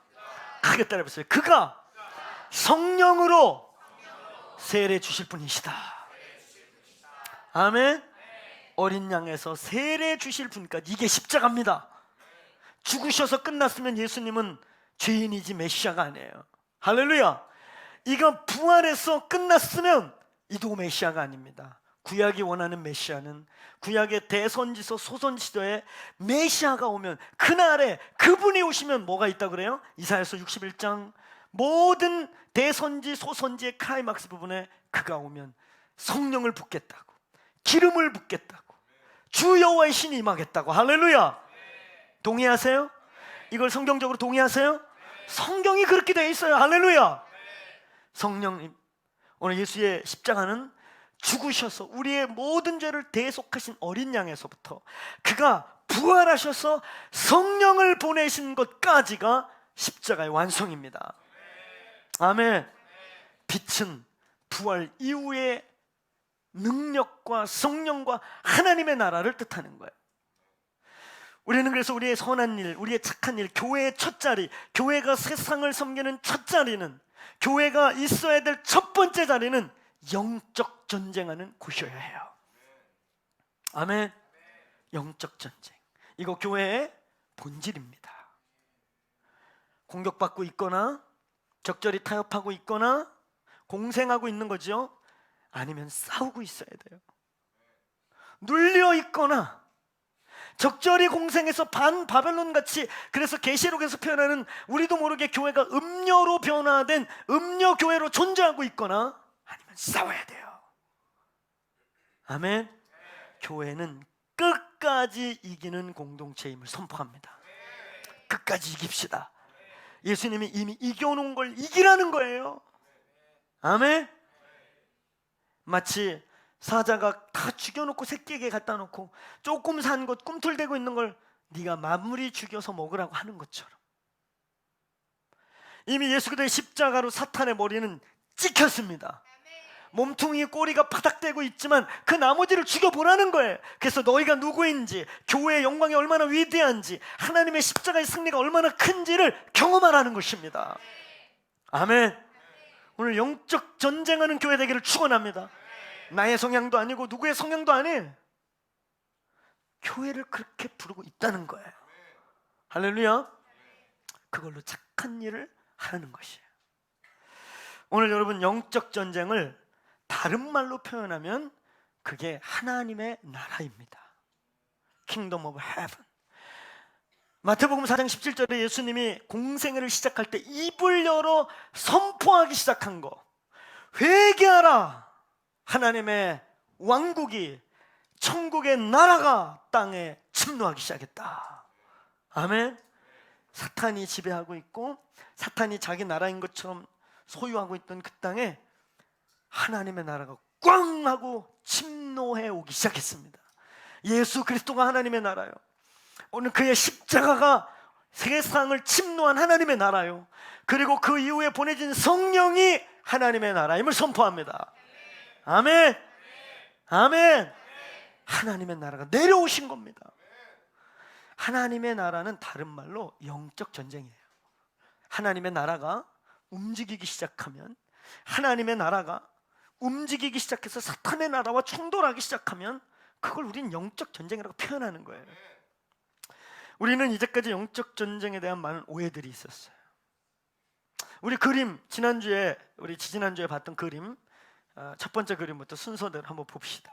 크게 따라해보세요. 그가 성령으로 세례 주실 분이시다. 아멘. 어린 양에서 세례 주실 분까지, 이게 십자가입니다. 죽으셔서 끝났으면 예수님은 죄인이지 메시아가 아니에요. 할렐루야. 이거 부활해서 끝났으면 이도 메시아가 아닙니다. 구약이 원하는 메시아는 구약의 대선지서 소선지서에 메시아가 오면 그날에 그분이 오시면 뭐가 있다고 그래요? 이사야서 61장 모든 대선지 소선지의 클라이막스 부분에 그가 오면 성령을 붓겠다고, 기름을 붓겠다고, 주 여호와의 신이 임하겠다고. 할렐루야. 동의하세요? 이걸 성경적으로 동의하세요? 성경이 그렇게 되어 있어요. 할렐루야. 성령님, 오늘 예수의 십자가는 죽으셔서 우리의 모든 죄를 대속하신 어린 양에서부터 그가 부활하셔서 성령을 보내신 것까지가 십자가의 완성입니다. 아멘. 빛은 부활 이후의 능력과 성령과 하나님의 나라를 뜻하는 거예요. 우리는 그래서 우리의 선한 일, 우리의 착한 일, 교회의 첫 자리, 교회가 세상을 섬기는 첫 자리는, 교회가 있어야 될 첫 번째 자리는 영적 전쟁하는 곳이어야 해요. 아멘. 영적 전쟁, 이거 교회의 본질입니다. 공격받고 있거나 적절히 타협하고 있거나 공생하고 있는 거죠. 아니면 싸우고 있어야 돼요. 눌려 있거나 적절히 공생해서 반바벨론 같이, 그래서 계시록에서 표현하는 우리도 모르게 교회가 음료로 변화된 음료 교회로 존재하고 있거나 아니면 싸워야 돼요. 아멘. 교회는 끝까지 이기는 공동체임을 선포합니다. 끝까지 이깁시다. 예수님이 이미 이겨놓은 걸 이기라는 거예요. 아멘. 마치 사자가 다 죽여놓고 새끼에게 갖다 놓고 조금 산 것, 꿈틀대고 있는 걸 네가 마무리 죽여서 먹으라고 하는 것처럼, 이미 예수 그리스도의 십자가로 사탄의 머리는 찍혔습니다. 몸통이 꼬리가 바닥대고 있지만 그 나머지를 죽여보라는 거예요. 그래서 너희가 누구인지, 교회의 영광이 얼마나 위대한지, 하나님의 십자가의 승리가 얼마나 큰지를 경험하라는 것입니다. 아멘. 오늘 영적 전쟁하는 교회 되기를 축원합니다. 나의 성향도 아니고 누구의 성향도 아니에요. 교회를 그렇게 부르고 있다는 거예요. 할렐루야. 그걸로 착한 일을 하는 것이에요. 오늘 여러분, 영적 전쟁을 다른 말로 표현하면 그게 하나님의 나라입니다. Kingdom of Heaven. 마태복음 4장 17절에 예수님이 공생애를 시작할 때 입을 열어 선포하기 시작한 거, 회개하라, 하나님의 왕국이, 천국의 나라가 땅에 침노하기 시작했다. 아멘. 사탄이 지배하고 있고 사탄이 자기 나라인 것처럼 소유하고 있던 그 땅에 하나님의 나라가 꽝 하고 침노해 오기 시작했습니다. 예수 그리스도가 하나님의 나라요. 오늘 그의 십자가가 세상을 침노한 하나님의 나라요. 그리고 그 이후에 보내진 성령이 하나님의 나라임을 선포합니다. 아멘. 아멘. 하나님의 나라가 내려오신 겁니다. 하나님의 나라는 다른 말로 영적 전쟁이에요. 하나님의 나라가 움직이기 시작하면, 하나님의 나라가 움직이기 시작해서 사탄의 나라와 충돌하기 시작하면 그걸 우리는 영적 전쟁이라고 표현하는 거예요. 우리는 이제까지 영적 전쟁에 대한 많은 오해들이 있었어요. 우리 그림, 우리 지난주에 봤던 그림, 첫 번째 그림부터 순서대로 한번 봅시다.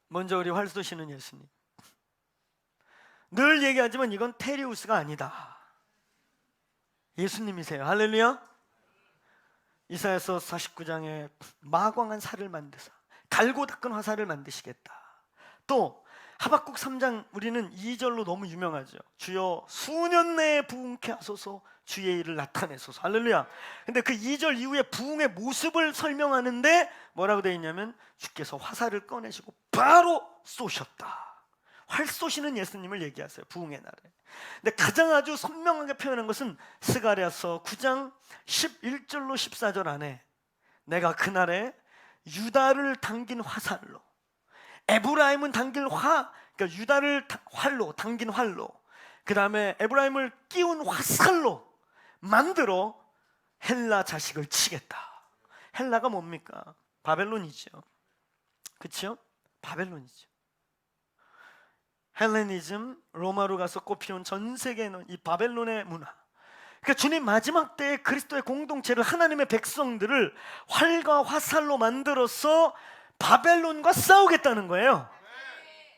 먼저 우리 활 쏘시는 예수님. 늘 얘기하지만 이건 테리우스가 아니다. 예수님이세요. 할렐루야. 이사야서 49장에 마광한 살을 만드사 갈고 닦은 화살을 만드시겠다. 또 하박국 3장 우리는 2절로 너무 유명하죠. 주여 수년 내에 부흥케 하소서, 주의 일을 나타내소서. 할렐루야. 근데 그 2절 이후에 부흥의 모습을 설명하는데 뭐라고 되어 있냐면 주께서 화살을 꺼내시고 바로 쏘셨다. 활 쏘시는 예수님을 얘기하세요. 부흥의 날에. 근데 가장 아주 선명하게 표현한 것은 스가랴서 9장 11절로 14절 안에 내가 그날에 유다를 당긴 화살로, 에브라임은 당길 그러니까 유다를 활로 당긴 활로, 그 다음에 에브라임을 끼운 화살로 만들어 헬라 자식을 치겠다. 헬라가 뭡니까? 바벨론이죠. 그렇죠? 바벨론이죠. 헬레니즘, 로마로 가서 꽃피운 전 세계는 이 바벨론의 문화. 그러니까 주님 마지막 때에 그리스도의 공동체를, 하나님의 백성들을 활과 화살로 만들어서 바벨론과 싸우겠다는 거예요.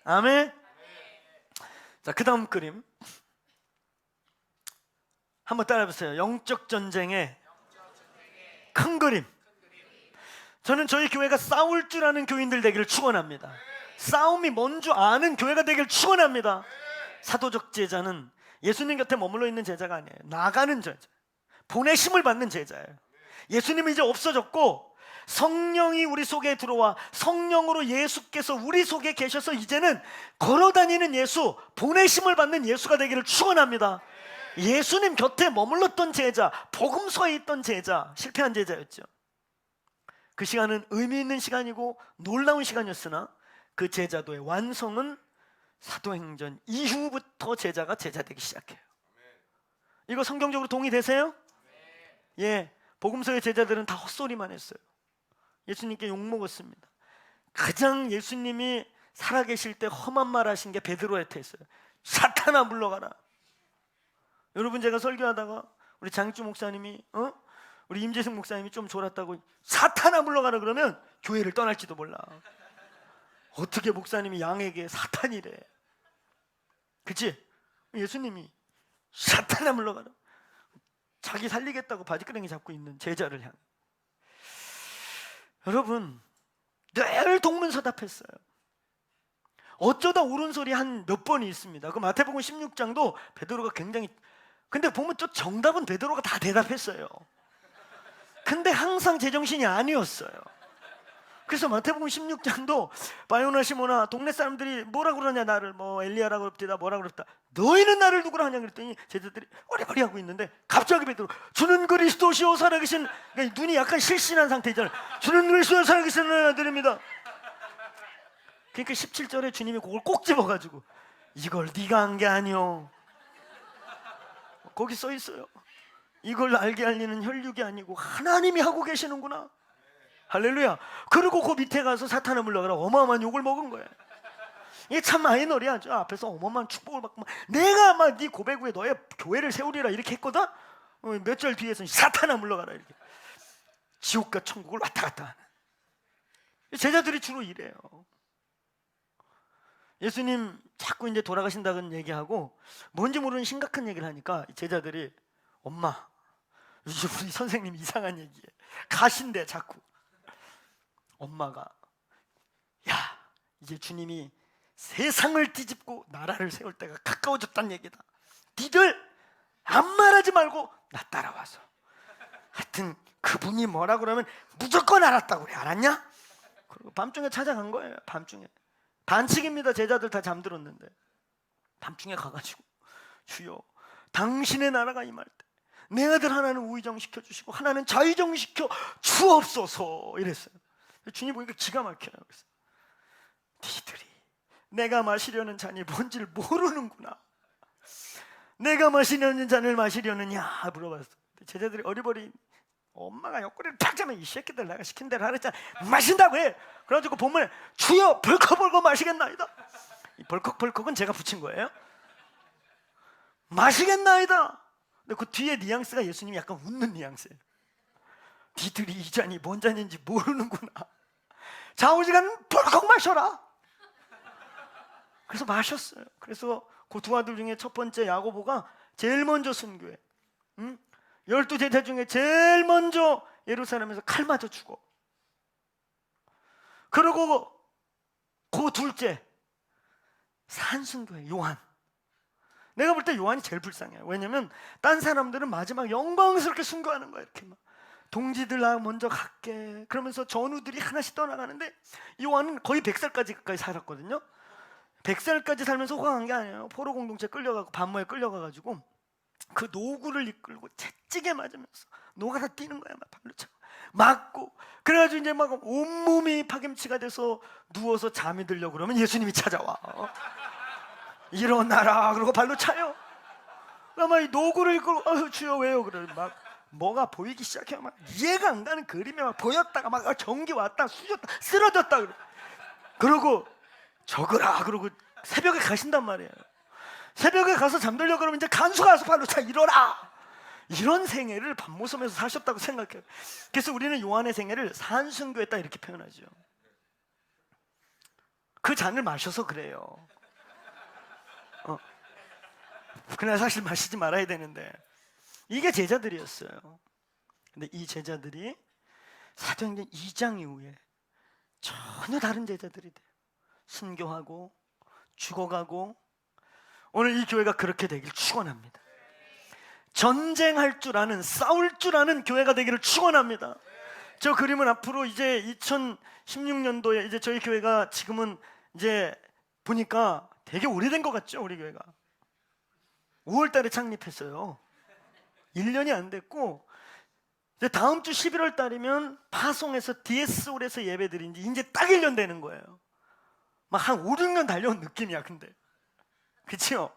아멘. 자, 그 다음 그림 한번 따라해보세요. 영적 전쟁의 큰 그림. 저는 저희 교회가 싸울 줄 아는 교인들 되기를 축원합니다. 싸움이 뭔 줄 아는 교회가 되기를 축원합니다. 사도적 제자는 예수님 곁에 머물러 있는 제자가 아니에요. 나가는 제자, 보내심을 받는 제자예요. 예수님은 이제 없어졌고 성령이 우리 속에 들어와 성령으로 예수께서 우리 속에 계셔서 이제는 걸어다니는 예수, 보내심을 받는 예수가 되기를 축원합니다. 예수님 곁에 머물렀던 제자, 복음서에 있던 제자, 실패한 제자였죠. 그 시간은 의미 있는 시간이고 놀라운 시간이었으나 그 제자도의 완성은 사도행전 이후부터 제자가 제자되기 시작해요. 이거 성경적으로 동의되세요? 예, 복음서의 제자들은 다 헛소리만 했어요. 예수님께 욕먹었습니다. 가장 예수님이 살아계실 때 험한 말 하신 게 베드로한테 했어요. 사탄아 물러가라. 여러분, 제가 설교하다가 우리 장익주 목사님이 우리 임재승 목사님이 좀 졸았다고 사탄아 물러가라 그러면 교회를 떠날지도 몰라. 어떻게 목사님이 양에게 사탄이래. 그치? 예수님이 사탄아 물러가라. 자기 살리겠다고 바지끄레기 잡고 있는 제자를 향해. 여러분, 늘 동문서답했어요. 어쩌다 옳은 소리 한 몇 번이 있습니다. 그 마태복음 16장도 베드로가 굉장히, 근데 보면 또 정답은 베드로가 다 대답했어요. 근데 항상 제정신이 아니었어요. 그래서 마태복음 16장도 바요나 시모나 동네 사람들이 뭐라 그러냐, 나를 뭐 엘리야라고 그럽디다 뭐라 그럽다. 너희는 나를 누구라 하냐 그랬더니 제자들이 어리버리 하고 있는데 갑자기 베드로 주는 그리스도시오 살아계신, 그러니까 눈이 약간 실신한 상태잖아요. 주는 그리스도시오 살아계신 아들입니다. 그러니까 17절에 주님이 그걸 꼭 집어가지고 이걸 네가 한 게 아니오. 거기 써 있어요. 이걸 알게 알리는 혈육이 아니고 하나님이 하고 계시는구나. 할렐루야. 그리고 그 밑에 가서 사탄을 물러가라 어마어마한 욕을 먹은 거예요. 이게 참 마이너리야. 저 앞에서 어마어마한 축복을 받고 내가 막 네 고백 후에 너의 교회를 세우리라 이렇게 했거든. 몇 절 뒤에서 사탄아 물러가라 이렇게. 지옥과 천국을 왔다 갔다 하는 제자들이 주로 이래요. 예수님 자꾸 이제 돌아가신다는 얘기하고 뭔지 모르는 심각한 얘기를 하니까 제자들이 엄마, 요즘 우리 선생님 이상한 얘기해. 가신대 자꾸. 엄마가 야, 이제 주님이 세상을 뒤집고 나라를 세울 때가 가까워졌다는 얘기다. 니들 아무 말하지 말고 나 따라와서 하여튼 그분이 뭐라 그러면 무조건 알았다고 그래. 알았냐? 그리고 밤중에 찾아간 거예요. 밤중에 반칙입니다. 제자들 다 잠들었는데 밤중에 가가지고 주여 당신의 나라가 임할 때 내 아들 하나는 우의정 시켜주시고 하나는 좌의정 시켜 주옵소서 이랬어요. 주님 보니까 기가 막혀요. 그래서 니들이 내가 마시려는 잔이 뭔지를 모르는구나. 내가 마시려는 잔을 마시려느냐 물어봤어. 제자들이 어리버리 엄마가 옆구리를 탁 잡으면 이 새끼들 내가 시킨 대로 하랬잖아. 마신다고 해. 그래가지고 본문에 주여 벌컥벌컥 마시겠나이다. 이 벌컥벌컥은 제가 붙인 거예요. 마시겠나이다. 근데 그 뒤에 뉘앙스가 예수님이 약간 웃는 뉘앙스예요. 니들이 이 잔이 뭔 잔인지 모르는구나. 좌우지간 벌컥 마셔라. 그래서 마셨어요. 그래서 그 두 아들 중에 첫 번째 야고보가 제일 먼저 순교해. 12제자 중에 제일 먼저 예루살렘에서 칼 맞아 죽어. 그리고 그 둘째 산순교해. 요한. 내가 볼 때 요한이 제일 불쌍해요. 왜냐면 딴 사람들은 마지막 영광스럽게 순교하는 거야. 이렇게 막 동지들 나 먼저 갈게 그러면서 전우들이 하나씩 떠나가는데 요한은 거의 100살까지 가까이 살았거든요. 100살까지 살면서 호강한 게 아니에요. 포로 공동체 끌려가고 반모에 끌려가가지고 그 노구를 이끌고 채찍에 맞으면서 노가 다 뛰는 거야. 막 발로 차고 맞고 그래가지고 이제 막 온몸이 파김치가 돼서 누워서 잠이 들려고 그러면 예수님이 찾아와. 일어나라 그러고 발로 차요. 아마 이 노구를 이끌고 주여 왜요? 그래 막 뭐가 보이기 시작해요. 막 이해가 안 가는 그림이 막 보였다가 막 전기 왔다 쑤셨다 쓰러졌다 그래. 그러고 적으라 그러고 새벽에 가신단 말이에요. 새벽에 가서 잠들려고 그러면 이제 간수가 와서 발로 차 일어나. 이런 생애를 밤모섬에서 사셨다고 생각해요. 그래서 우리는 요한의 생애를 산순교했다 이렇게 표현하죠. 그 잔을 마셔서 그래요. 그날 사실 마시지 말아야 되는데 이게 제자들이었어요. 근데 이 제자들이 사도행전 2장 이후에 전혀 다른 제자들이 돼요. 순교하고 죽어가고 오늘 이 교회가 그렇게 되길 축원합니다. 전쟁할 줄 아는 싸울 줄 아는 교회가 되기를 축원합니다. 저 그림은 앞으로 이제 2016년도에 이제 저희 교회가 지금은 이제 보니까 되게 오래된 것 같죠. 우리 교회가 5월 달에 창립했어요. 1년이 안 됐고 이제 다음 주 11월 달이면 파송에서 DS홀에서 예배드린 지 이제 딱 1년 되는 거예요. 막 한 5, 6년 달려온 느낌이야. 근데 그치요?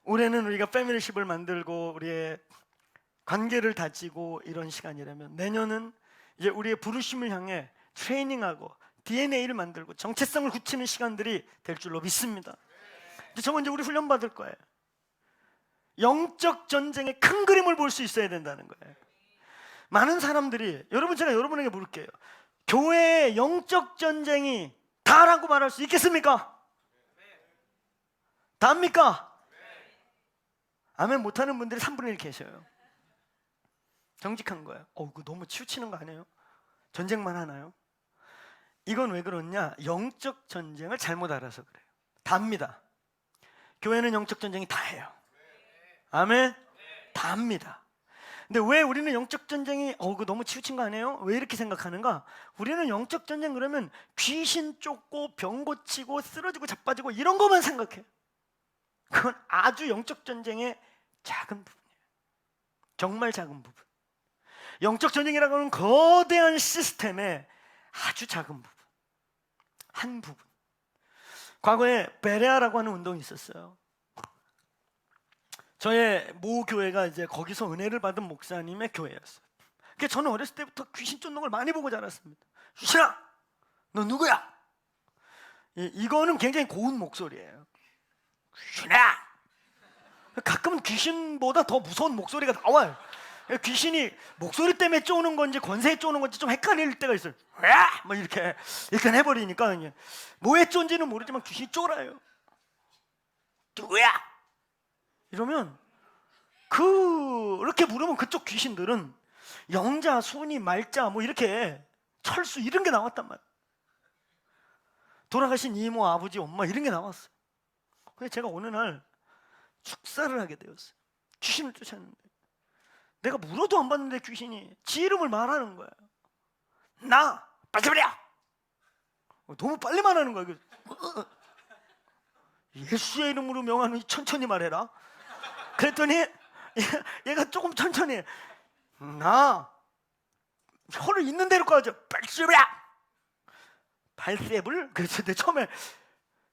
올해는 우리가 패밀리십을 만들고 우리의 관계를 다지고 이런 시간이라면 내년은 이제 우리의 부르심을 향해 트레이닝하고 DNA를 만들고 정체성을 굳히는 시간들이 될 줄로 믿습니다. 저건 이제 우리 훈련 받을 거예요. 영적 전쟁의 큰 그림을 볼 수 있어야 된다는 거예요. 많은 사람들이 제가 여러분에게 물을게요. 교회의 영적 전쟁이 다라고 말할 수 있겠습니까? 다입니까? 아멘 못하는 분들이 3분의 1 계셔요. 정직한 거예요. 그거 너무 치우치는 거 아니에요? 전쟁만 하나요? 이건 왜 그러냐? 영적 전쟁을 잘못 알아서 그래요. 다입니다. 교회는 영적 전쟁이 다예요. 아멘? 다합니다. 근데 왜 우리는 영적 전쟁이 그거 너무 치우친 거 아니에요? 왜 이렇게 생각하는가? 우리는 영적 전쟁 그러면 귀신 쫓고 병 고치고 쓰러지고 자빠지고 이런 것만 생각해. 그건 아주 영적 전쟁의 작은 부분이에요. 정말 작은 부분. 영적 전쟁이라고 하는 거대한 시스템의 아주 작은 부분. 한 부분. 과거에 베레아라고 하는 운동이 있었어요. 저의 모 교회가 이제 거기서 은혜를 받은 목사님의 교회였어요. 그러니까 저는 어렸을 때부터 귀신 쫓는 걸 많이 보고 자랐습니다. 귀신아, 너 누구야? 이거는 굉장히 고운 목소리예요. 귀신아! 가끔은 귀신보다 더 무서운 목소리가 나와요. 귀신이 목소리 때문에 쪼는 건지 권세에 쪼는 건지 좀 헷갈릴 때가 있어요. 야! 뭐 이렇게 일단 해버리니까 이제 뭐에 쫀지는 모르지만 귀신이 쫄아요. 누구야? 이러면 그렇게 물으면 그쪽 귀신들은 영자, 순이, 말자 뭐 이렇게 철수 이런 게 나왔단 말이에요. 돌아가신 이모, 아버지, 엄마 이런 게 나왔어요. 근데 제가 어느 날 축사를 하게 되었어요. 귀신을 쫓았는데 내가 물어도 안 받는데 귀신이 지 이름을 말하는 거예요. 나 빠져버려. 너무 빨리 말하는 거예요. 예수의 이름으로 명하노니 천천히 말해라. 그랬더니 얘가 조금 천천히 해. 나 혀를 있는 대로 꺼져. 빠져버려. 발셉을 그래서 내 처음에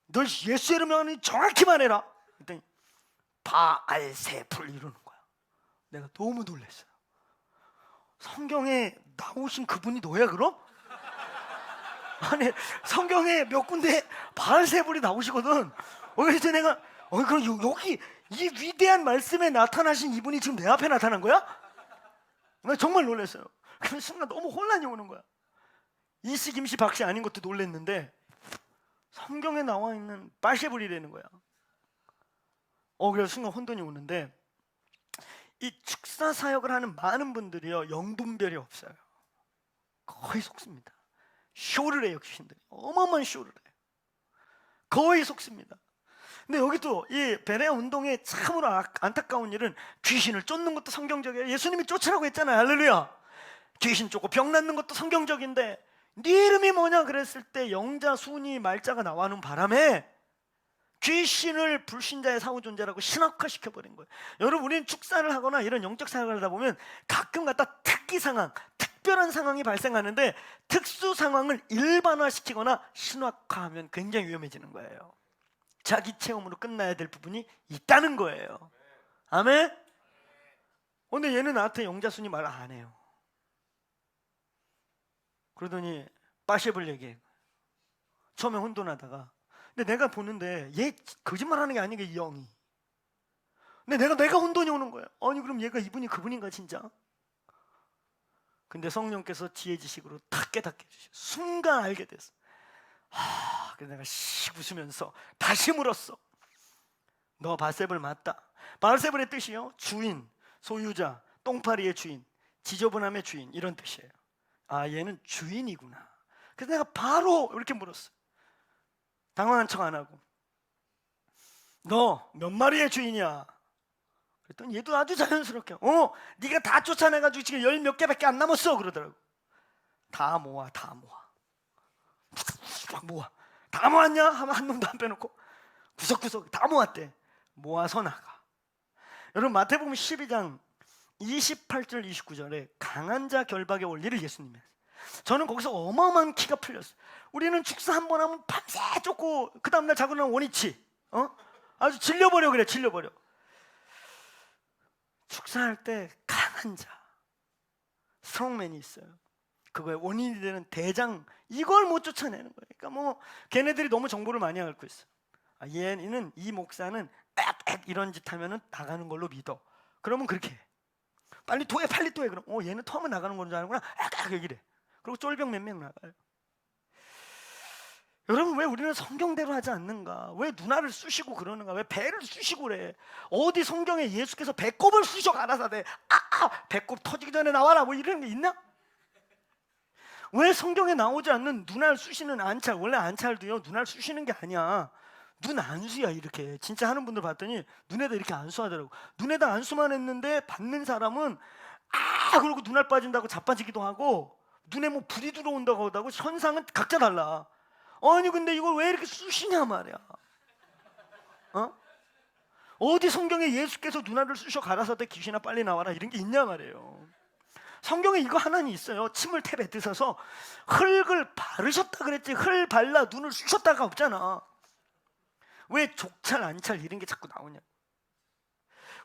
너 예수의 이름을 명하노니 정확히 말해라. 그랬더니 바알세풀 이러는 거야. 내가 너무 놀랐어요. 성경에 나오신 그분이 너야 그럼? 아니 성경에 몇 군데 바알세불이 나오시거든. 그래서 내가 그럼 여기 이 위대한 말씀에 나타나신 이분이 지금 내 앞에 나타난 거야? 나 정말 놀랐어요. 그 순간 너무 혼란이 오는 거야. 이씨 김씨 박씨 아닌 것도 놀랐는데 성경에 나와 있는 바알세불이라는 거야. 그래서 순간 혼돈이 오는데 이 축사 사역을 하는 많은 분들이요 영분별이 없어요. 거의 속습니다. 쇼를 해요. 귀신들이 어마어마한 쇼를 해요. 거의 속습니다. 근데 여기 또 이 베레아 운동의 참으로 안타까운 일은 귀신을 쫓는 것도 성경적이에요. 예수님이 쫓으라고 했잖아요. 할렐루야. 귀신 쫓고 병 낫는 것도 성경적인데 네 이름이 뭐냐 그랬을 때 영자, 순이, 말자가 나와는 바람에 귀신을 불신자의 사후 존재라고 신학화시켜버린 거예요. 여러분 우리는 축사를 하거나 이런 영적 사역을 하다 보면 가끔 갖다 특기 상황, 특별한 상황이 발생하는데 특수 상황을 일반화시키거나 신학화하면 굉장히 위험해지는 거예요. 자기 체험으로 끝나야 될 부분이 있다는 거예요. 아멘? 근데 얘는 나한테 영자순이 말 안 해요. 그러더니 바알세불 얘기해. 처음에 혼돈하다가 근데 내가 보는데 얘 거짓말하는 게 아니게 이 영이. 근데 내가 혼돈이 오는 거예요. 아니 그럼 얘가 이분이 그분인가 진짜? 근데 성령께서 지혜 지식으로 탁 깨닫게 해주셔. 순간 알게 됐어. 그래서 내가 씩 웃으면서 다시 물었어. 너 바알세불 맞다. 바알세불의 뜻이요 주인, 소유자, 똥파리의 주인, 지저분함의 주인 이런 뜻이에요. 얘는 주인이구나. 그래서 내가 바로 이렇게 물었어. 당황한 척 안 하고 너 몇 마리의 주인이야? 그랬더니 얘도 아주 자연스럽게 네가 다 쫓아내가지고 지금 10 몇 개밖에 안 남았어 그러더라고. 다 모아 다 모았냐? 하면 한 놈도 안 빼놓고 구석구석 다 모았대. 모아서 나가. 여러분 마태복음 12장 28절 29절에 강한 자 결박의 원리를 예수님이 했어요. 저는 거기서 어마어마한 키가 풀렸어요. 우리는 축사 한 번 하면 밤새 쫓고 그 다음날 자고 나면 원위치 아주 질려버려. 그래 질려버려. 축사할 때 강한 자 스트롱맨이 있어요. 그거의 원인이 되는 대장 이걸 못 쫓아내는 거예요. 그러니까 뭐 걔네들이 너무 정보를 많이 앓고 있어. 얘는 이 목사는 이런 짓 하면은 나가는 걸로 믿어. 그러면 그렇게 해. 빨리 토해 그럼 얘는 토하면 나가는 건 줄 아는구나. 얘기래. 그리고 쫄병 몇 명 나가요. 여러분 왜 우리는 성경대로 하지 않는가? 왜 누나를 쑤시고 그러는가? 왜 배를 쑤시고 그래? 어디 성경에 예수께서 배꼽을 쑤셔 가라사대 배꼽 터지기 전에 나와라 뭐 이런 게 있나? 왜 성경에 나오지 않는 눈알 쑤시는 안찰? 원래 안찰도요 눈알 쑤시는 게 아니야. 눈 안수야. 이렇게 진짜 하는 분들 봤더니 눈에다 이렇게 안수하더라고. 눈에다 안수만 했는데 받는 사람은 그러고 눈알 빠진다고 자빠지기도 하고 눈에 뭐 불이 들어온다고 하고 현상은 각자 달라. 아니 근데 이걸 왜 이렇게 쑤시냐 말이야. 어디 성경에 예수께서 눈알을 쑤셔 가라사대 귀신아 빨리 나와라 이런 게 있냐 말이에요. 성경에 이거 하나는 있어요. 침을 탭에 드셔서 흙을 바르셨다 그랬지. 흙 발라 눈을 쑤셨다가 없잖아. 왜 족찰 안찰 이런 게 자꾸 나오냐.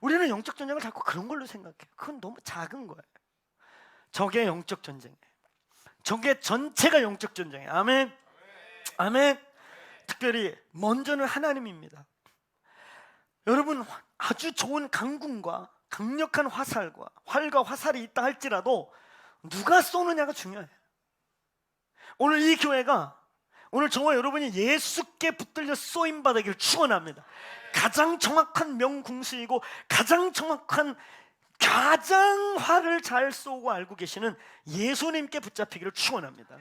우리는 영적 전쟁을 자꾸 그런 걸로 생각해. 그건 너무 작은 거예요. 저게 영적 전쟁이에요. 저게 전체가 영적 전쟁이에요. 아멘. 아멘. 특별히 먼저는 하나님입니다. 여러분 아주 좋은 강군과 강력한 활과 화살이 있다 할지라도 누가 쏘느냐가 중요해요. 오늘 이 교회가, 오늘 저와 여러분이 예수께 붙들려 쏘임받으기를 축원합니다. 가장 정확한 명궁수이고 가장 정확한, 가장 활을 잘 쏘고 알고 계시는 예수님께 붙잡히기를 축원합니다.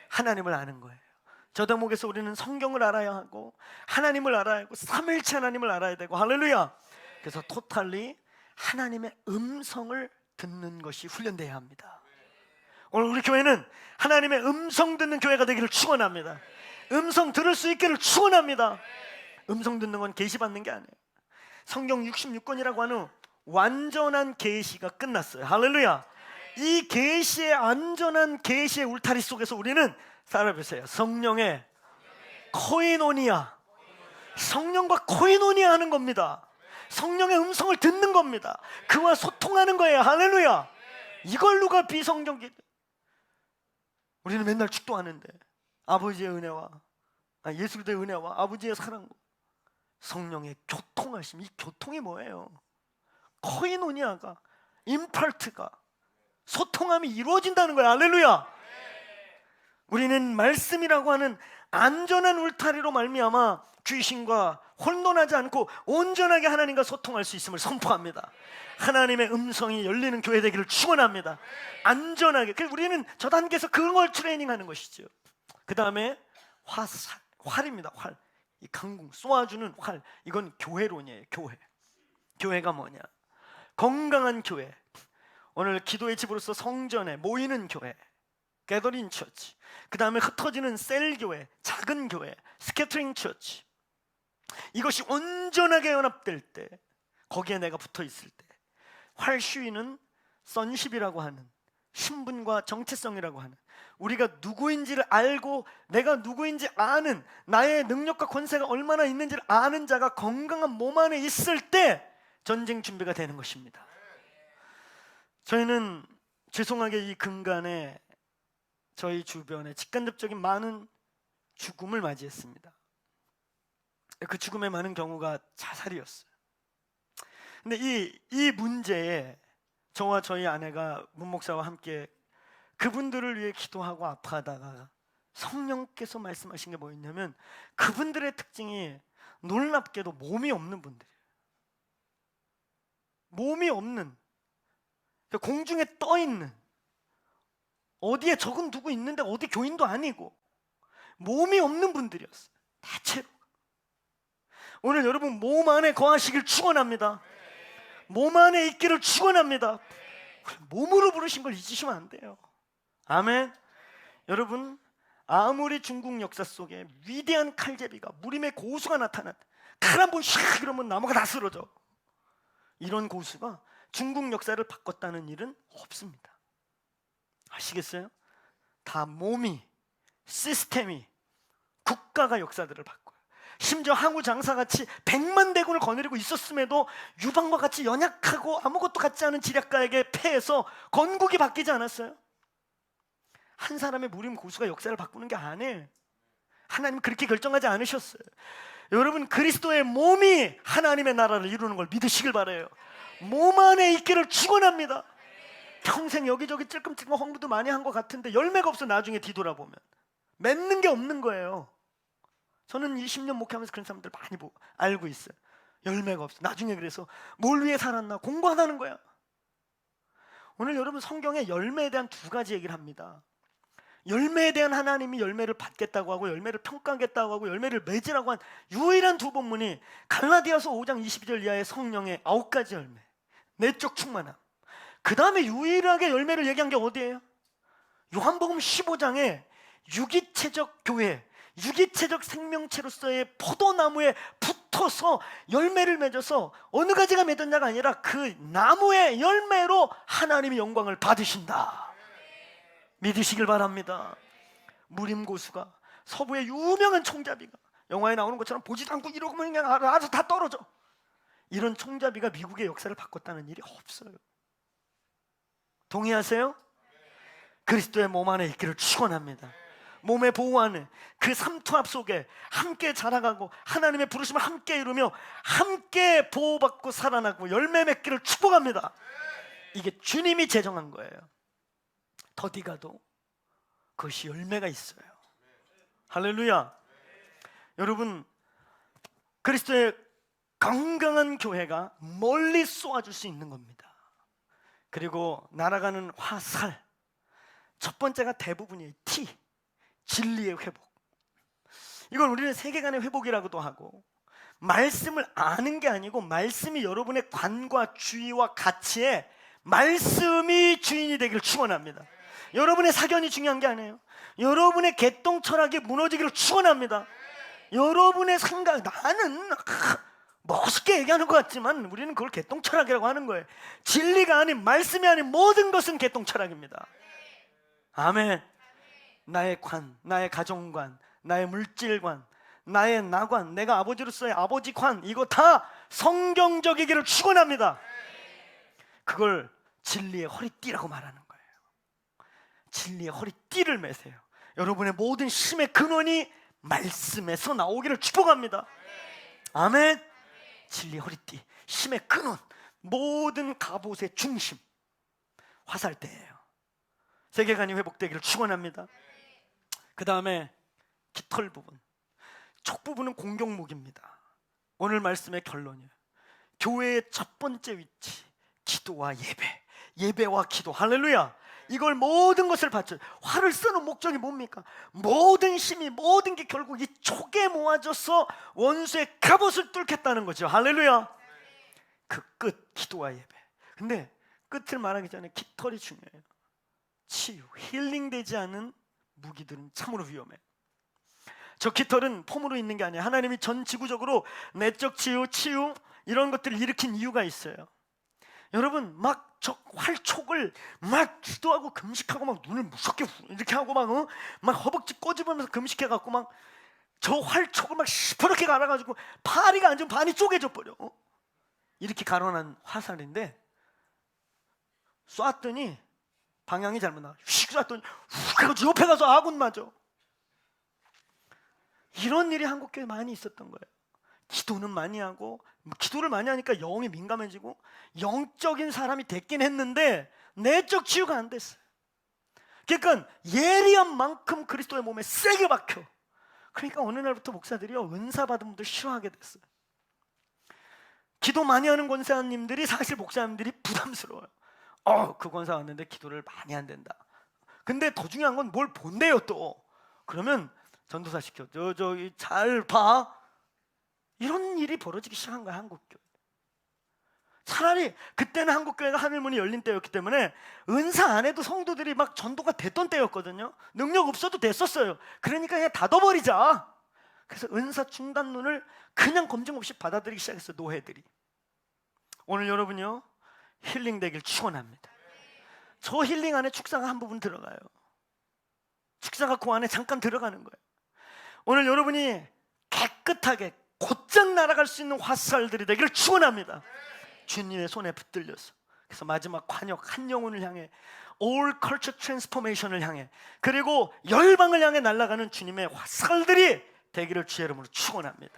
하나님을 아는 거예요. 저 대목에서 우리는 성경을 알아야 하고 하나님을 알아야 하고 삼일체 하나님을 알아야 되고, 할렐루야. 그래서 토탈리 하나님의 음성을 듣는 것이 훈련돼야 합니다. 오늘 우리 교회는 하나님의 음성 듣는 교회가 되기를 축원합니다. 음성 들을 수 있기를 축원합니다. 음성 듣는 건 계시받는 게 아니에요. 성경 66권이라고 하는 완전한 계시가 끝났어요. 할렐루야. 이 계시의 안전한 계시의 울타리 속에서 우리는 살아보세요. 성령의 코이노니아, 성령과 코이노니아 하는 겁니다. 성령의 음성을 듣는 겁니다. 그와 소통하는 거예요. 할렐루야. 이걸 누가 비성경기? 우리는 맨날 축도하는데 아버지의 은혜와 예수 그리스도의 은혜와 아버지의 사랑과 성령의 교통하심, 이 교통이 뭐예요? 코이노니아가, 임팔트가, 소통함이 이루어진다는 거예요. 할렐루야. 우리는 말씀이라고 하는 안전한 울타리로 말미암아 귀신과 혼돈하지 않고 온전하게 하나님과 소통할 수 있음을 선포합니다. 하나님의 음성이 열리는 교회 되기를 축원합니다. 안전하게. 그래서 우리는 저 단계에서 그걸 트레이닝하는 것이죠. 그 다음에 활입니다. 활. 이 강궁 쏘아주는 활. 이건 교회론이에요. 교회가 뭐냐? 건강한 교회. 오늘 기도의 집으로서 성전에 모이는 교회, 게더링 처치. 그 다음에 흩어지는 셀 교회, 작은 교회, 스캐터링 처치. 이것이 온전하게 연합될 때, 거기에 내가 붙어 있을 때, 활슈위는 선십이라고 하는 신분과 정체성이라고 하는, 우리가 누구인지를 알고 내가 누구인지 아는, 나의 능력과 권세가 얼마나 있는지를 아는 자가 건강한 몸 안에 있을 때 전쟁 준비가 되는 것입니다. 저희는 죄송하게 이 근간에 저희 주변에 직간접적인 많은 죽음을 맞이했습니다. 그 죽음의 많은 경우가 자살이었어요. 근데 이 문제에 저와 저희 아내가 문 목사와 함께 그분들을 위해 기도하고 아파하다가 성령께서 말씀하신 게 뭐였냐면, 그분들의 특징이 놀랍게도 몸이 없는 분들이에요. 몸이 없는, 공중에 떠 있는, 어디에 적은 두고 있는데 어디 교인도 아니고 몸이 없는 분들이었어요. 대체로. 오늘 여러분 몸 안에 거하시길 축원합니다. 몸 안에 있기를 축원합니다. 몸으로 부르신 걸 잊으시면 안 돼요. 아멘. 여러분, 아무리 중국 역사 속에 위대한 칼제비가, 무림의 고수가 나타났다, 칼 한 번 샥 그러면 나무가 다 쓰러져. 이런 고수가 중국 역사를 바꿨다는 일은 없습니다. 아시겠어요? 다 몸이, 시스템이, 국가가 역사들을 바꿔요. 심지어 항우 장사같이 100만 대군을 거느리고 있었음에도 유방과 같이 연약하고 아무것도 같지 않은 지략가에게 패해서 건국이 바뀌지 않았어요? 한 사람의 무림 고수가 역사를 바꾸는 게 아니에요. 하나님 그렇게 결정하지 않으셨어요. 여러분, 그리스도의 몸이 하나님의 나라를 이루는 걸 믿으시길 바라요. 몸 안에 있기를 축원합니다. 평생 여기저기 찔끔찔끔 홍보도 많이 한 것 같은데 열매가 없어. 나중에 뒤돌아보면 맺는 게 없는 거예요. 저는 20년 목회하면서 그런 사람들 많이 알고 있어요. 열매가 없어. 나중에 그래서 뭘 위해 살았나 공부하다는 거야. 오늘 여러분, 성경에 열매에 대한 두 가지 얘기를 합니다. 열매에 대한, 하나님이 열매를 받겠다고 하고 열매를 평가하겠다고 하고 열매를 맺으라고 한 유일한 두 본문이 갈라디아서 5장 22절 이하의 성령의 9가지 열매, 내적 충만함. 그 다음에 유일하게 열매를 얘기한 게 어디예요? 요한복음 15장에 유기체적 교회, 유기체적 생명체로서의 포도나무에 붙어서 열매를 맺어서 어느 가지가 맺었냐가 아니라 그 나무의 열매로 하나님의 영광을 받으신다. 믿으시길 바랍니다. 무림고수가, 서부의 유명한 총잡이가, 영화에 나오는 것처럼 보지도 않고 이러고만 그냥 알아서 다 떨어져. 이런 총잡이가 미국의 역사를 바꿨다는 일이 없어요. 동의하세요? 그리스도의 몸 안에 있기를 축원합니다. 몸의 보호 안에 그 삼투압 속에 함께 자라가고 하나님의 부르심을 함께 이루며 함께 보호받고 살아나고 열매 맺기를 축복합니다. 이게 주님이 제정한 거예요. 더디 가도 그것이 열매가 있어요. 할렐루야. 여러분, 그리스도의 건강한 교회가 멀리 쏘아줄 수 있는 겁니다. 그리고 날아가는 화살, 첫 번째가 대부분이에요. T, 진리의 회복. 이걸 우리는 세계관의 회복이라고도 하고, 말씀을 아는 게 아니고 말씀이 여러분의 관과 주의와 가치에 말씀이 주인이 되기를 축원합니다. 여러분의 사견이 중요한 게 아니에요. 여러분의 개똥 철학이 무너지기를 축원합니다. 여러분의 생각, 나는 멋있게 얘기하는 것 같지만 우리는 그걸 개똥 철학이라고 하는 거예요. 진리가 아닌, 말씀이 아닌 모든 것은 개똥 철학입니다. 아멘. 나의 관, 나의 가정관, 나의 물질관, 나의 나관, 내가 아버지로서의 아버지관, 이거 다 성경적이기를 축원합니다. 그걸 진리의 허리띠라고 말하는 거예요. 진리의 허리띠를 매세요. 여러분의 모든 힘의 근원이 말씀에서 나오기를 축복합니다. 아멘. 진리의 허리띠, 힘의 근원, 모든 갑옷의 중심, 화살대예요. 세계관이 회복되기를 축원합니다. 그 다음에 깃털 부분, 촉 부분은 공격목입니다. 오늘 말씀의 결론이에요. 교회의 첫 번째 위치, 기도와 예배, 예배와 기도. 할렐루야. 이걸 모든 것을 바쳐. 활을 쓰는 목적이 뭡니까? 모든 힘이, 모든 게 결국 이 촉에 모아져서 원수의 갑옷을 뚫겠다는 거죠. 할렐루야. 그 끝, 기도와 예배. 근데 끝을 말하기 전에 깃털이 중요해요. 치유, 힐링되지 않은 무기들은 참으로 위험해요. 저 깃털은 폼으로 있는 게 아니에요. 하나님이 전 지구적으로 내적 치유 이런 것들을 일으킨 이유가 있어요. 여러분, 막 저 활촉을 막 기도하고 금식하고 막 눈을 무섭게 이렇게 하고 막 허벅지 꼬집으면서 금식해갖고 막 저 활촉을 막 시퍼렇게 갈아가지고 파리가 안 좋으면 반이 쪼개져 버려. 이렇게 갈아난 화살인데 쐈더니 방향이 잘못 나와. 휙 쐈더니 훅 해가지고 옆에 가서 아군 맞아. 이런 일이 한국교회에 많이 있었던 거예요. 기도는 많이 하고, 기도를 많이 하니까 영이 민감해지고 영적인 사람이 됐긴 했는데 내적 치유가 안 됐어요. 그러니까 예리한 만큼 그리스도의 몸에 세게 박혀. 그러니까 어느 날부터 목사들이요, 은사 받은 분들 싫어하게 됐어요. 기도 많이 하는 권사님들이 사실 목사님들이 부담스러워요. 그 권사 왔는데 기도를 많이 안 된다. 근데 더 중요한 건 뭘 본대요 또. 그러면 전도사 시켜. 저기 잘 봐. 이런 일이 벌어지기 시작한 거야, 한국교회. 차라리 그때는 한국교회가 하늘문이 열린 때였기 때문에 은사 안 해도 성도들이 막 전도가 됐던 때였거든요. 능력 없어도 됐었어요. 그러니까 그냥 닫아버리자. 그래서 은사 중단론을 그냥 검증 없이 받아들이기 시작했어요, 노회들이. 오늘 여러분요, 힐링되길 축원합니다. 저 힐링 안에 축사가 한 부분 들어가요. 축사가 그 안에 잠깐 들어가는 거예요. 오늘 여러분이 깨끗하게 곧장 날아갈 수 있는 화살들이 되기를 축원합니다. 주님의 손에 붙들려서. 그래서 마지막 관역, 한 영혼을 향해, All Culture Transformation을 향해, 그리고 열방을 향해 날아가는 주님의 화살들이 되기를 주의 이름으로 축원합니다.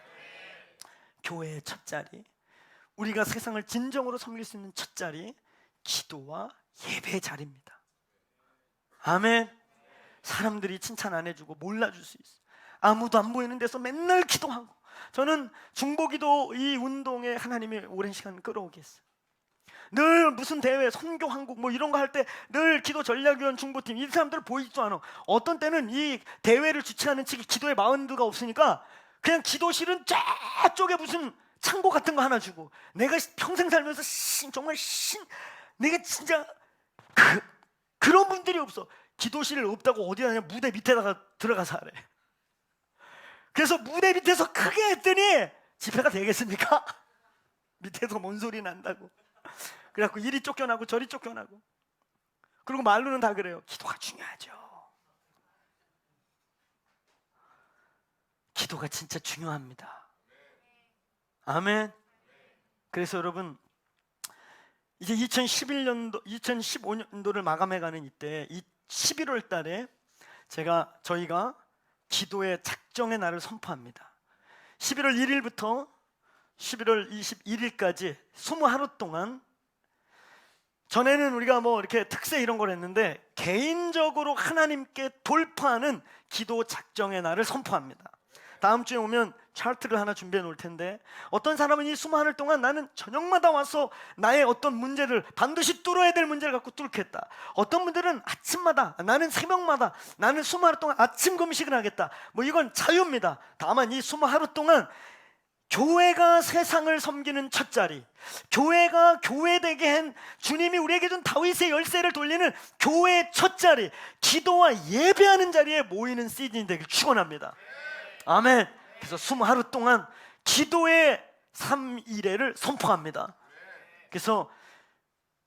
교회의 첫 자리, 우리가 세상을 진정으로 섬길 수 있는 첫 자리, 기도와 예배의 자리입니다. 아멘. 사람들이 칭찬 안 해주고 몰라줄 수 있어. 아무도 안 보이는 데서 맨날 기도하고. 저는 중보기도 이 운동에 하나님이 오랜 시간 끌어오게 했어요. 늘 무슨 대회, 선교 한국 뭐 이런 거 할 때 늘 기도 전략위원 중보팀, 이 사람들 보이지도 않아. 어떤 때는 이 대회를 주최하는 측이 기도의 마운드가 없으니까 그냥 기도실은 저쪽에 무슨 창고 같은 거 하나 주고, 내가 평생 살면서 정말 내가 진짜 그런 분들이 없어. 기도실 없다고 어디 하냐, 무대 밑에다가 들어가서 하래. 그래서 무대 밑에서 크게 했더니 집회가 되겠습니까? 밑에서 뭔 소리 난다고. 그래갖고 이리 쫓겨나고 저리 쫓겨나고. 그리고 말로는 다 그래요. 기도가 중요하죠. 기도가 진짜 중요합니다. 아멘. 그래서 여러분, 이제 2011년도, 2015년도를 마감해가는 이때, 이 11월 달에 저희가 기도의 작정의 날을 선포합니다. 11월 1일부터 11월 21일까지 20하루 동안, 전에는 우리가 뭐 이렇게 특세 이런 걸 했는데 개인적으로 하나님께 돌파하는 기도 작정의 날을 선포합니다. 다음 주에 오면 차트를 하나 준비해 놓을 텐데, 어떤 사람은 이 20하루 동안 나는 저녁마다 와서 나의 어떤 문제를, 반드시 뚫어야 될 문제를 갖고 뚫겠다. 어떤 분들은 아침마다, 나는 새벽마다, 나는 20하루 동안 아침 금식을 하겠다. 뭐 이건 자유입니다. 다만 이 20하루 동안 교회가 세상을 섬기는 첫 자리, 교회가 교회되게 한 주님이 우리에게 준 다윗의 열쇠를 돌리는 교회의 첫 자리, 기도와 예배하는 자리에 모이는 시즌이 되길 축원합니다. 아멘. 그래서 20하루 동안 기도의 3일회를 선포합니다. 그래서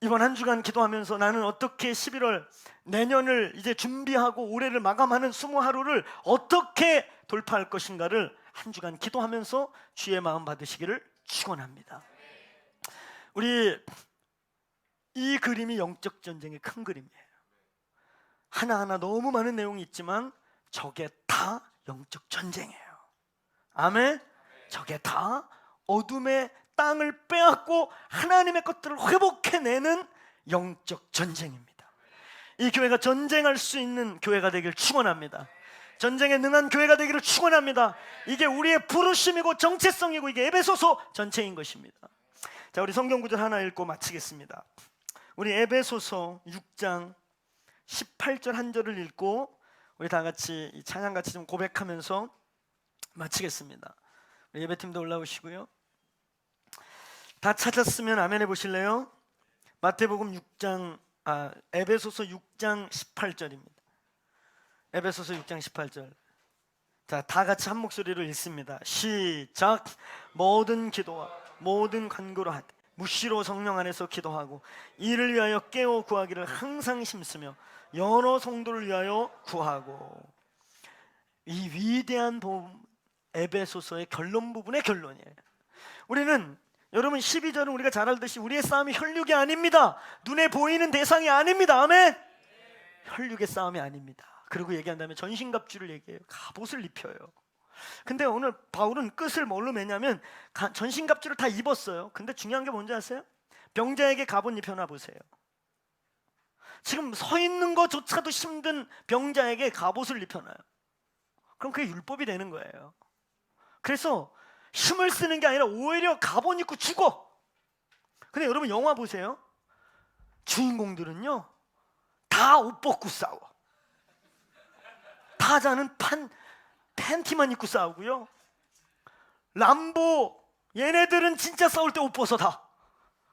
이번 한 주간 기도하면서 나는 어떻게 11월 내년을 이제 준비하고 올해를 마감하는 20하루를 어떻게 돌파할 것인가를 한 주간 기도하면서 주의 마음 받으시기를 축원합니다. 우리 이 그림이 영적 전쟁의 큰 그림이에요. 하나하나 너무 많은 내용이 있지만 저게 다 영적 전쟁이에요. 아멘. 저게 다 어둠의 땅을 빼앗고 하나님의 것들을 회복해내는 영적 전쟁입니다. 이 교회가 전쟁할 수 있는 교회가 되길 축원합니다. 전쟁에 능한 교회가 되기를 축원합니다. 이게 우리의 부르심이고 정체성이고 이게 에베소서 전체인 것입니다. 자, 우리 성경 구절 하나 읽고 마치겠습니다. 우리 에베소서 6장 18절 한 절을 읽고 우리 다 같이 이 찬양 같이 좀 고백하면서 마치겠습니다. 우리 예배팀도 올라오시고요. 다 찾았으면 아멘 해보실래요? 마태복음 6장 에베소서 6장 18절입니다. 에베소서 6장 18절. 자, 다 같이 한 목소리로 읽습니다. 시작. 모든 기도와 모든 간구로 하되 무시로 성령 안에서 기도하고 이를 위하여 깨어 구하기를 항상 힘쓰며 여러 성도를 위하여 구하고. 이 위대한 복음 에베소서의 결론 부분의 결론이에요. 우리는, 여러분 12절은 우리가 잘 알듯이 우리의 싸움이 혈육이 아닙니다. 눈에 보이는 대상이 아닙니다. 아멘. 혈육의 싸움이 아닙니다. 그리고 얘기한다면 전신갑주를 얘기해요. 갑옷을 입혀요. 근데 오늘 바울은 끝을 뭘로 매냐면 전신갑주를 다 입었어요. 근데 중요한 게 뭔지 아세요? 병자에게 갑옷 입혀놔 보세요. 지금 서 있는 것조차도 힘든 병자에게 갑옷을 입혀놔요. 그럼 그게 율법이 되는 거예요. 그래서 힘을 쓰는 게 아니라 오히려 갑옷 입고 죽어. 근데 여러분 영화 보세요. 주인공들은요 다 옷 벗고 싸워. 타자는 팬티만 입고 싸우고요. 람보 얘네들은 진짜 싸울 때 옷 벗어 다.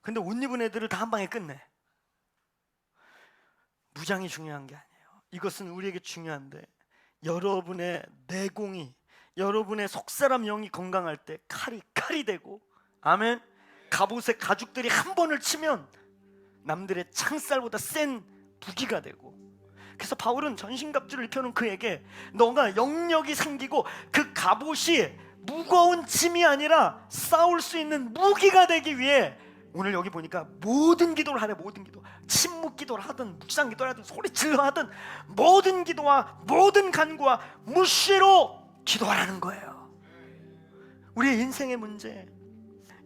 근데 옷 입은 애들을 다 한 방에 끝내. 무장이 중요한 게 아니에요. 이것은 우리에게 중요한데, 여러분의 내공이, 여러분의 속사람 영이 건강할 때 칼이 되고, 아멘. 갑옷의 가죽들이 한 번을 치면 남들의 창살보다 센 무기가 되고. 그래서 바울은 전신갑주를 입혀놓은 그에게 너가 영역이 생기고 그 갑옷이 무거운 짐이 아니라 싸울 수 있는 무기가 되기 위해, 오늘 여기 보니까 모든 기도를 하래. 모든 기도, 침묵 기도를 하든 묵상 기도를 하든 소리 질러 하든 모든 기도와 모든 간구와 무시로 기도하라는 거예요. 우리의 인생의 문제,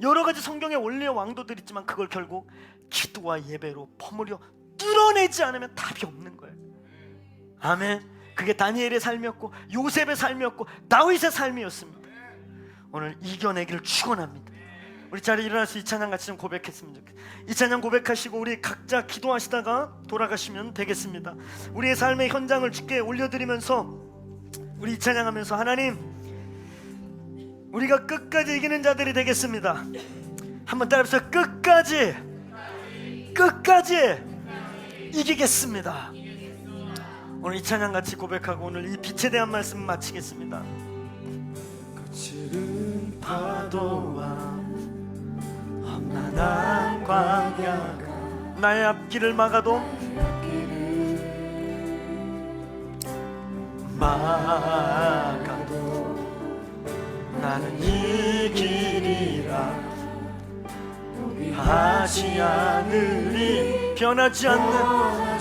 여러 가지 성경의 원리와 왕도들이 있지만 그걸 결국 기도와 예배로 버무려 뚫어내지 않으면 답이 없는 거예요. 아멘. 그게 다니엘의 삶이었고 요셉의 삶이었고 다윗의 삶이었습니다. 오늘 이겨내기를 축원합니다. 우리 자리에 일어나서 이 찬양 같이 좀 고백했으면 좋겠어요. 이 찬양 고백하시고 우리 각자 기도하시다가 돌아가시면 되겠습니다. 우리의 삶의 현장을 주께 올려드리면서 우리 이 찬양하면서, 하나님, 우리가 끝까지 이기는 자들이 되겠습니다. 한번 따라해보세요. 끝까지 이기겠습니다. 오늘 이 찬양 같이 고백하고 오늘 이 빛에 대한 말씀 마치겠습니다. 거칠은 파도와 험난한 광야가 나의 앞길을 막아도 나는 이기리라. 포기하지 않으리. 변하지 않는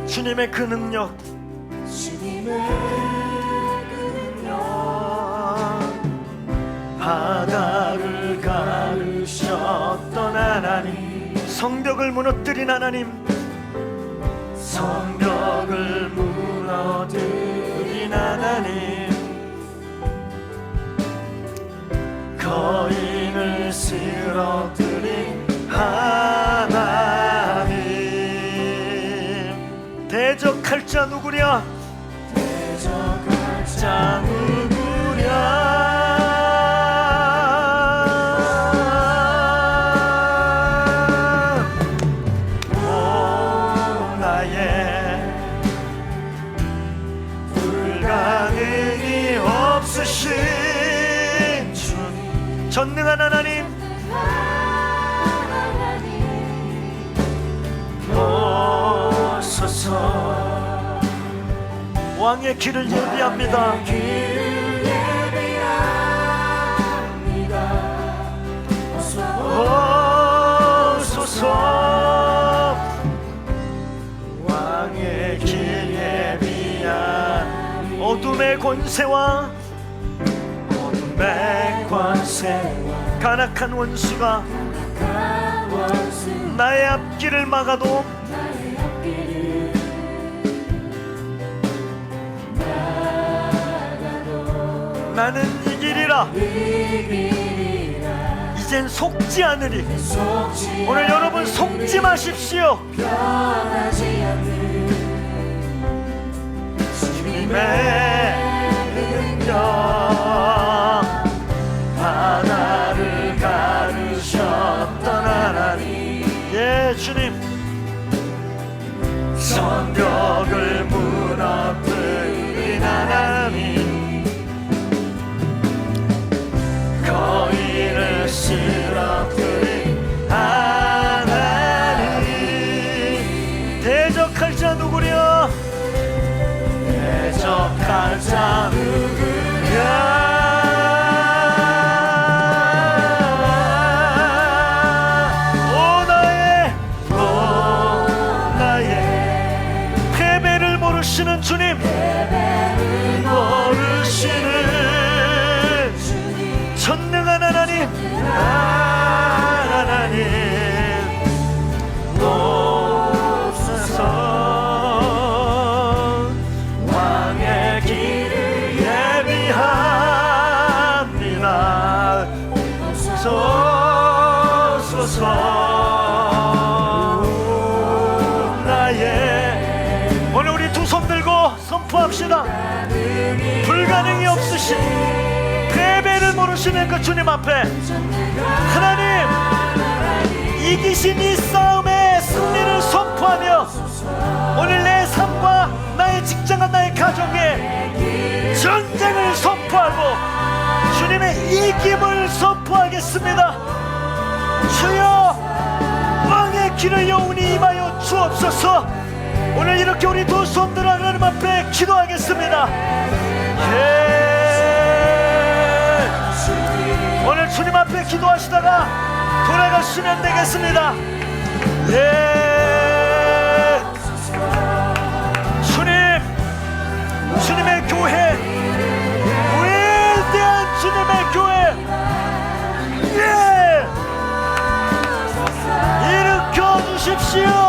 주님의 그 능력, 바다를 가르셨던 하나님, 성벽을 무너뜨린 하나님, 성벽을 무너뜨린 하나님, 거인을 쓰러뜨린 하나님. 대적할 자 누구랴? 대적할 자 누구랴? 전능한 하나님, 오소서. 왕의 길을 예비합니다. 오소서. 왕의 길 예비한 어둠의 권세와 권세와 간악한 원수가 나의 앞길을 막아도 나는 이기리라. 이젠 속지 않으리. 오늘 여러분 속지 마십시오. 주님의 능력, 바다를 가르셨던 하나님, 예 주님, 성벽을 무너뜨린 하나님, 거인을 쓰러뜨린 하나님. 대적할 자 누구랴? 대적할 자 누구랴? 모르시는 주님, 모르시는 전능한 하나님, 하나님 오소서. 왕의 길을 예비합니다. 오소서. 손 들고 선포합시다. 불가능이 없으신, 패배를 모르시는 그 주님 앞에 하나님, 이기신 이 싸움의 승리를 선포하며 오늘 내 삶과 나의 직장과 나의 가정에 전쟁을 선포하고 주님의 이김을 선포하겠습니다. 주여, 왕의 길을 영원히 임하여 주옵소서. 오늘 이렇게 우리 두 손 들어 하나님 앞에 기도하겠습니다. 예. 오늘 주님 앞에 기도하시다가 돌아가시면 되겠습니다. 예. 주님, 주님의 교회, 위대한 주님의 교회, 예. 일으켜 주십시오.